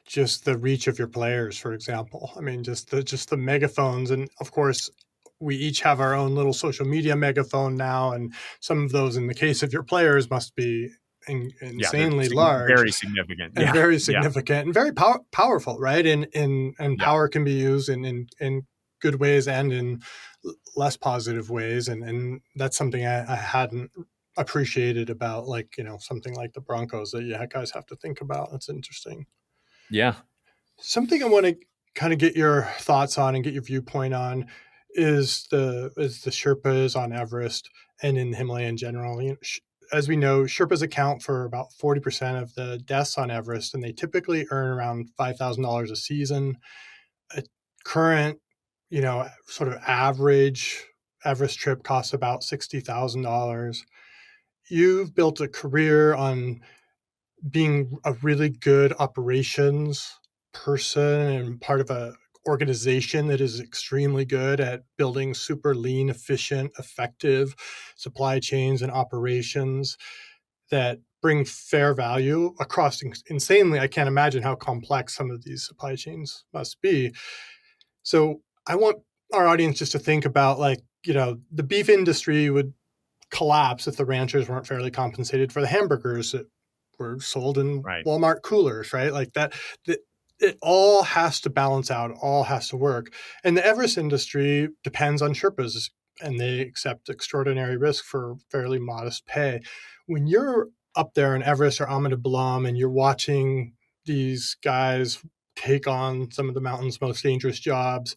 just the reach of your players, for example. I mean, just the megaphones, and of course, we each have our own little social media megaphone now, and some of those, in the case of your players, must be Yeah, they're insanely large very significant. and Yeah, very yeah, significant and very powerful, right? And yeah, power can be used in good ways and in less positive ways, and that's something I hadn't appreciated about, like, something like the Broncos that you guys have to think about. That's interesting. yeah. Something I want to kind of get your thoughts on and get your viewpoint on is the Sherpas on Everest and in the Himalaya in general. As we know, Sherpas account for about 40% of the deaths on Everest, and they typically earn around $5,000 a season. A current, sort of average Everest trip costs about $60,000. You've built a career on being a really good operations person and part of a organization that is extremely good at building super lean, efficient, effective supply chains and operations that bring fair value across insanely. I can't imagine how complex some of these supply chains must be. So I want our audience just to think about, like, the beef industry would collapse if the ranchers weren't fairly compensated for the hamburgers that were sold in Right. Walmart coolers, right? Like that it all has to balance out, all has to work. And the Everest industry depends on Sherpas, and they accept extraordinary risk for fairly modest pay. When you're up there in Everest or Amanda Blom, and you're watching these guys take on some of the mountain's most dangerous jobs.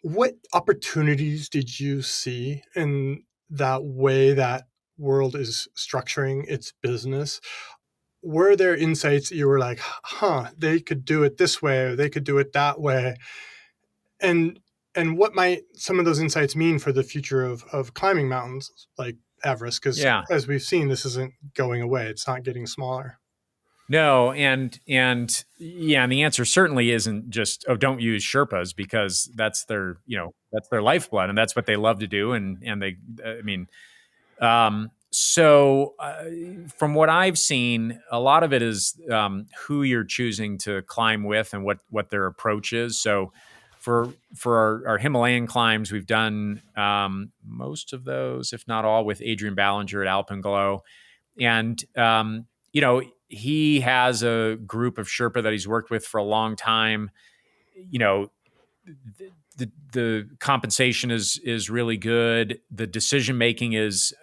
What opportunities did you see in that way that world is structuring its business? Were there insights that you were like, huh, they could do it this way or they could do it that way? And what might some of those insights mean for the future of climbing mountains like Everest? Because Yeah. as we've seen, this isn't going away. It's not getting smaller. No, and yeah, and the answer certainly isn't just, oh, don't use Sherpas, because that's their, that's their lifeblood, and that's what they love to do, and they, I mean, so from what I've seen, a lot of it is who you're choosing to climb with and what their approach is. So for our Himalayan climbs, we've done most of those, if not all, with Adrian Ballinger at Alpenglow, and he has a group of Sherpa that he's worked with for a long time. The compensation is really good. The decision making is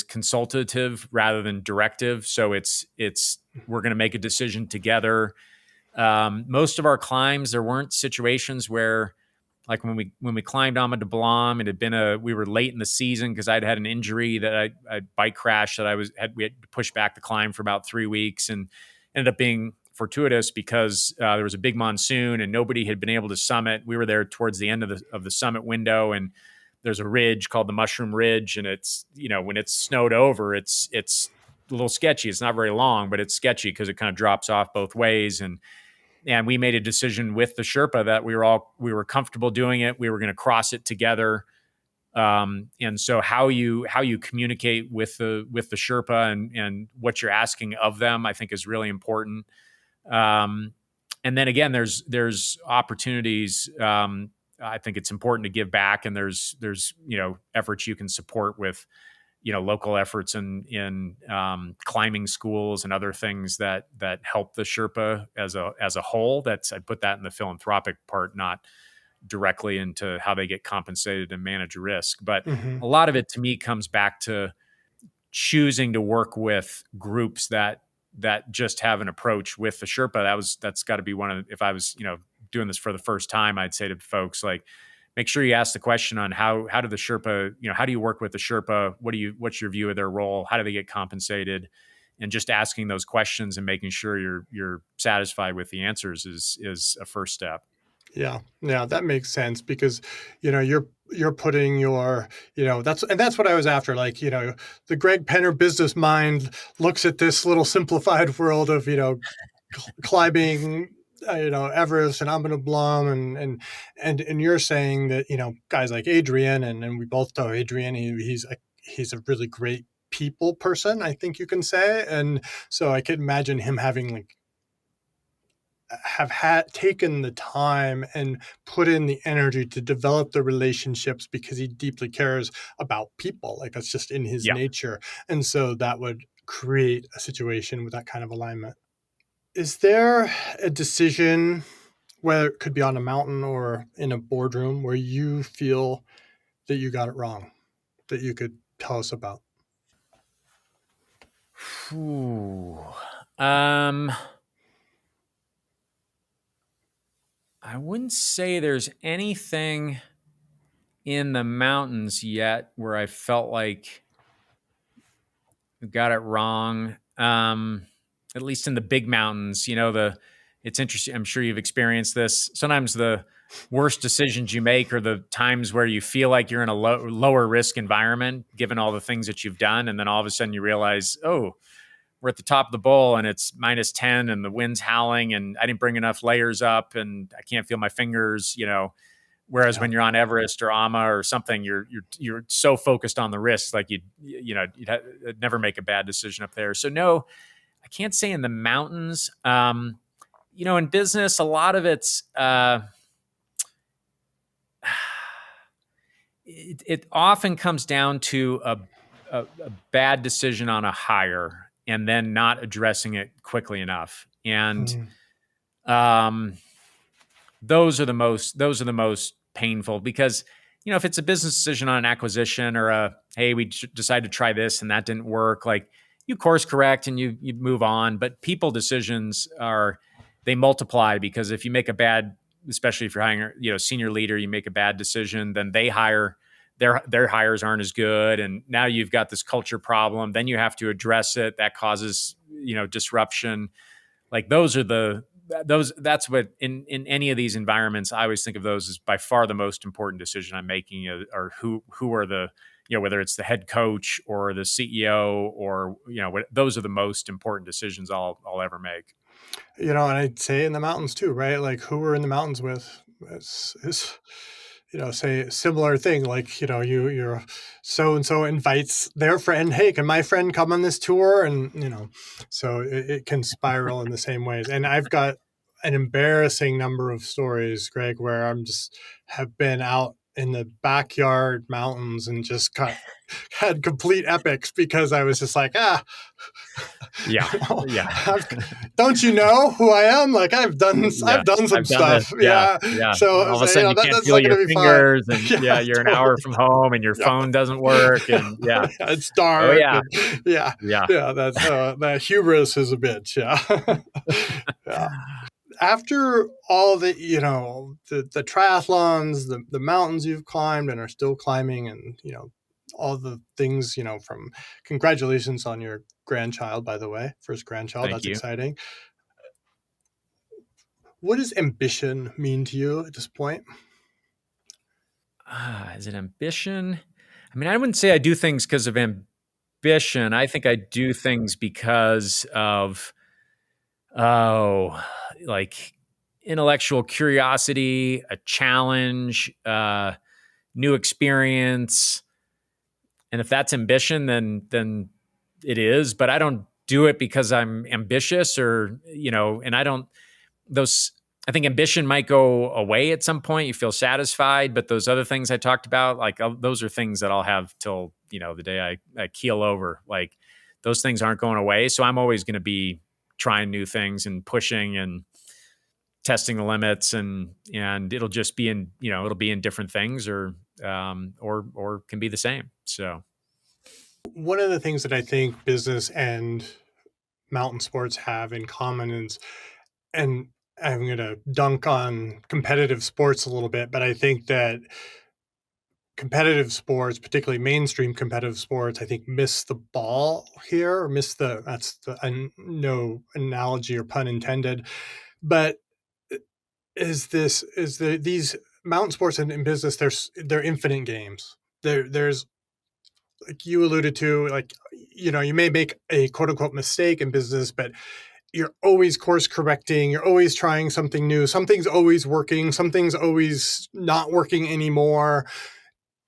consultative rather than directive. So it's we're going to make a decision together. Most of our climbs, there weren't situations where, like when we climbed Ama de Blanc, it had been we were late in the season because I'd had an injury that I bike crash that we had to push back the climb for about 3 weeks, and ended up being fortuitous because there was a big monsoon and nobody had been able to summit. We were there towards the end of the summit window, and there's a ridge called the Mushroom Ridge, and it's, when it's snowed over, it's a little sketchy. It's not very long, but it's sketchy because it kind of drops off both ways. And we made a decision with the Sherpa that we were comfortable doing it. We were going to cross it together. And so how you communicate with the Sherpa and what you're asking of them, I think, is really important. And then again, there's opportunities. I think it's important to give back, and there's efforts you can support with local efforts in climbing schools and other things that help the Sherpa as a whole. I put that in the philanthropic part, not directly into how they get compensated and manage risk. But Mm-hmm. a lot of it to me comes back to choosing to work with groups that just have an approach with the Sherpa. That's got to be one of, if I was doing this for the first time, I'd say to folks, like, make sure you ask the question on how do the Sherpa, how do you work with the Sherpa? What's your view of their role? How do they get compensated? And just asking those questions and making sure you're satisfied with the answers is a first step. Yeah, that makes sense, because you're putting your that's what I was after. Like, the Greg Penner business mind looks at this little simplified world of climbing Everest and Amanda Blom, and you're saying that guys like Adrian, and we both know Adrian, he's a really great people person, I think you can say. And so I could imagine him having have had taken the time and put in the energy to develop the relationships, because he deeply cares about people. Like, that's just in his Yeah. nature. And so that would create a situation with that kind of alignment. Is there a decision, whether it could be on a mountain or in a boardroom, where you feel that you got it wrong, that you could tell us about? Ooh. I wouldn't say there's anything in the mountains yet where I felt like I got it wrong. At least in the big mountains, it's interesting. I'm sure you've experienced this. Sometimes the worst decisions you make are the times where you feel like you're in a lower risk environment, given all the things that you've done. And then all of a sudden you realize, oh, we're at the top of the bowl and it's -10 and the wind's howling and I didn't bring enough layers up and I can't feel my fingers, Whereas when you're on Everest or Ama or something, you're so focused on the risks, like you'd never make a bad decision up there. So no, I can't say in the mountains. In business, a lot of it's it often comes down to a bad decision on a hire and then not addressing it quickly enough. And those are the most painful, because if it's a business decision on an acquisition or hey, we decided to try this and that didn't work, like you course correct and you move on. But people decisions they multiply, because if you make a bad, especially if you're hiring, senior leader, you make a bad decision, then they hire their hires aren't as good. And now you've got this culture problem. Then you have to address it. That causes, disruption. Like that's what in any of these environments, I always think of those as by far the most important decision I'm making, or who are the, whether it's the head coach or the CEO or, those are the most important decisions I'll ever make. And I'd say in the mountains too, right? Like who we're in the mountains with is say a similar thing. Like, you're so-and-so invites their friend, hey, can my friend come on this tour? And, so it can spiral in the same ways. And I've got an embarrassing number of stories, Greg, where have been out in the backyard mountains and just had complete epics because I was just like, yeah. Don't you know who I am? Like I've done some stuff. Yeah. So all of a sudden you can't feel your fingers, and you're an hour from home, and your phone doesn't work, and it's dark. Oh yeah, and, that's that hubris is a bitch. Yeah. After all the the triathlons, the mountains you've climbed and are still climbing, and all the things, from congratulations on your grandchild, by the way, first grandchild. That's exciting. What does ambition mean to you at this point? Is it ambition? I mean, I wouldn't say I do things because of ambition. I think I do things because of, like intellectual curiosity, a challenge, new experience. And if that's ambition, then it is. But I don't do it because I'm ambitious, or and I think ambition might go away at some point. You feel satisfied, but those other things I talked about, like those are things that I'll have till the day I keel over. Like those things aren't going away. So I'm always going to be trying new things and pushing and testing the limits, and it'll just be in it'll be in different things, or can be the same. So one of the things that I think business and mountain sports have in common is, and I'm going to dunk on competitive sports a little bit, but I think that competitive sports, particularly mainstream competitive sports, I think miss the ball here, or no analogy or pun intended, but these mountain sports and in business, they're infinite games. There's, like you alluded to, like, you may make a quote unquote mistake in business, but you're always course correcting. You're always trying something new. Something's always working. Something's always not working anymore.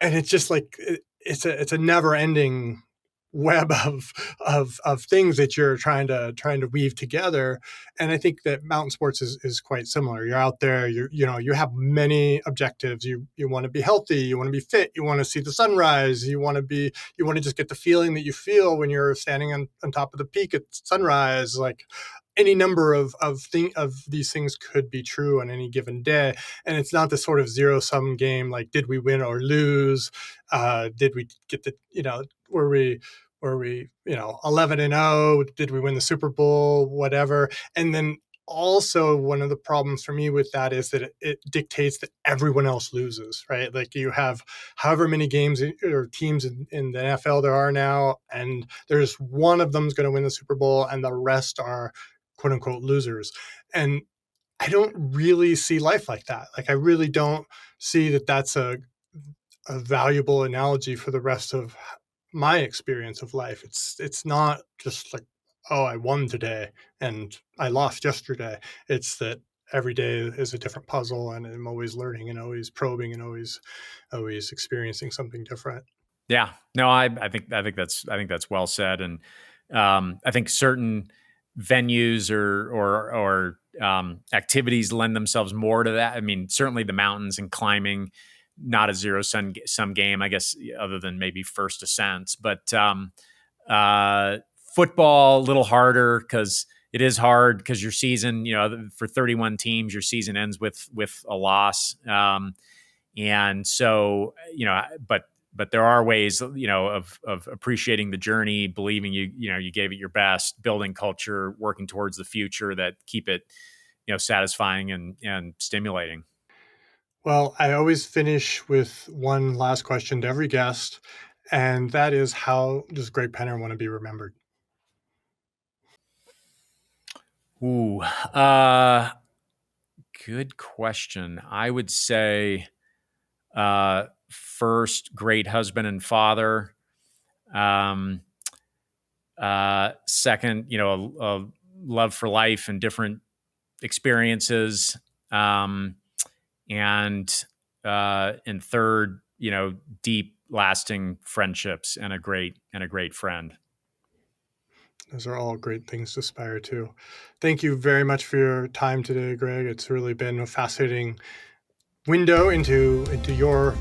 And it's just like, it's a never ending web of things that you're trying to weave together. And I think that mountain sports is quite similar. You're out there, you have many objectives. You want to be healthy, you want to be fit, you want to see the sunrise, you want to just get the feeling that you feel when you're standing on top of the peak at sunrise. Like any number of these things could be true on any given day. And it's not the sort of zero sum game. Like, did we win or lose? Did we get were we 11-0? Did we win the Super Bowl? Whatever. And then also, one of the problems for me with that is that it dictates that everyone else loses, right? Like you have however many games or teams in the NFL there are now, and there's one of them's going to win the Super Bowl and the rest are quote unquote losers. And I don't really see life like that. Like I really don't see that that's a valuable analogy for the rest of my experience of life. It's not just like, oh, I won today and I lost yesterday. It's that every day is a different puzzle, and I'm always learning and always probing and always experiencing something different. Yeah, no, I think that's well said. And I think certain venues or activities lend themselves more to that. I mean, certainly the mountains and climbing, not a zero sum game, I guess, other than maybe first ascents. But football, a little harder because it is hard because your season, for 31 teams, your season ends with a loss. And so, but there are ways, of appreciating the journey, believing you gave it your best, building culture, working towards the future that keep it, satisfying and stimulating. Well, I always finish with one last question to every guest, and that is, how does Greg Penner want to be remembered? Ooh, good question. I would say, first, great husband and father. Um, Second, a love for life and different experiences. And third, deep, lasting friendships and a great friend. Those are all great things to aspire to. Thank you very much for your time today, Greg. It's really been a fascinating window into your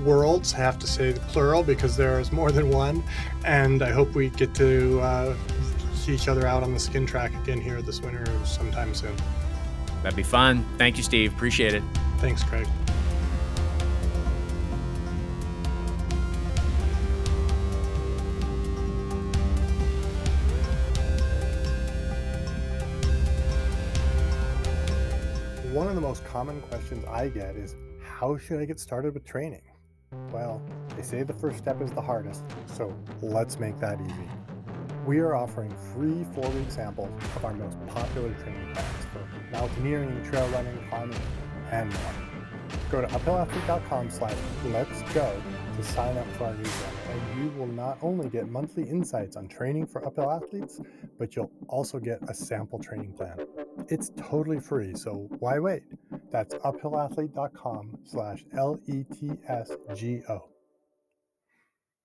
worlds. I have to say the plural because there is more than one, and I hope we get to see each other out on the skin track again here this winter or sometime soon. That'd be fun. Thank you, Steve. Appreciate it. Thanks, Greg. One of the most common questions I get is, how should I get started with training? Well, they say the first step is the hardest, so let's make that easy. We are offering free 4-week samples of our most popular training plans for mountaineering, trail running, climbing, and more. Go to uphillathlete.com/letsgo to sign up for our newsletter, and you will not only get monthly insights on training for uphill athletes, but you'll also get a sample training plan. It's totally free, so why wait? That's uphillathlete.com/letsgo.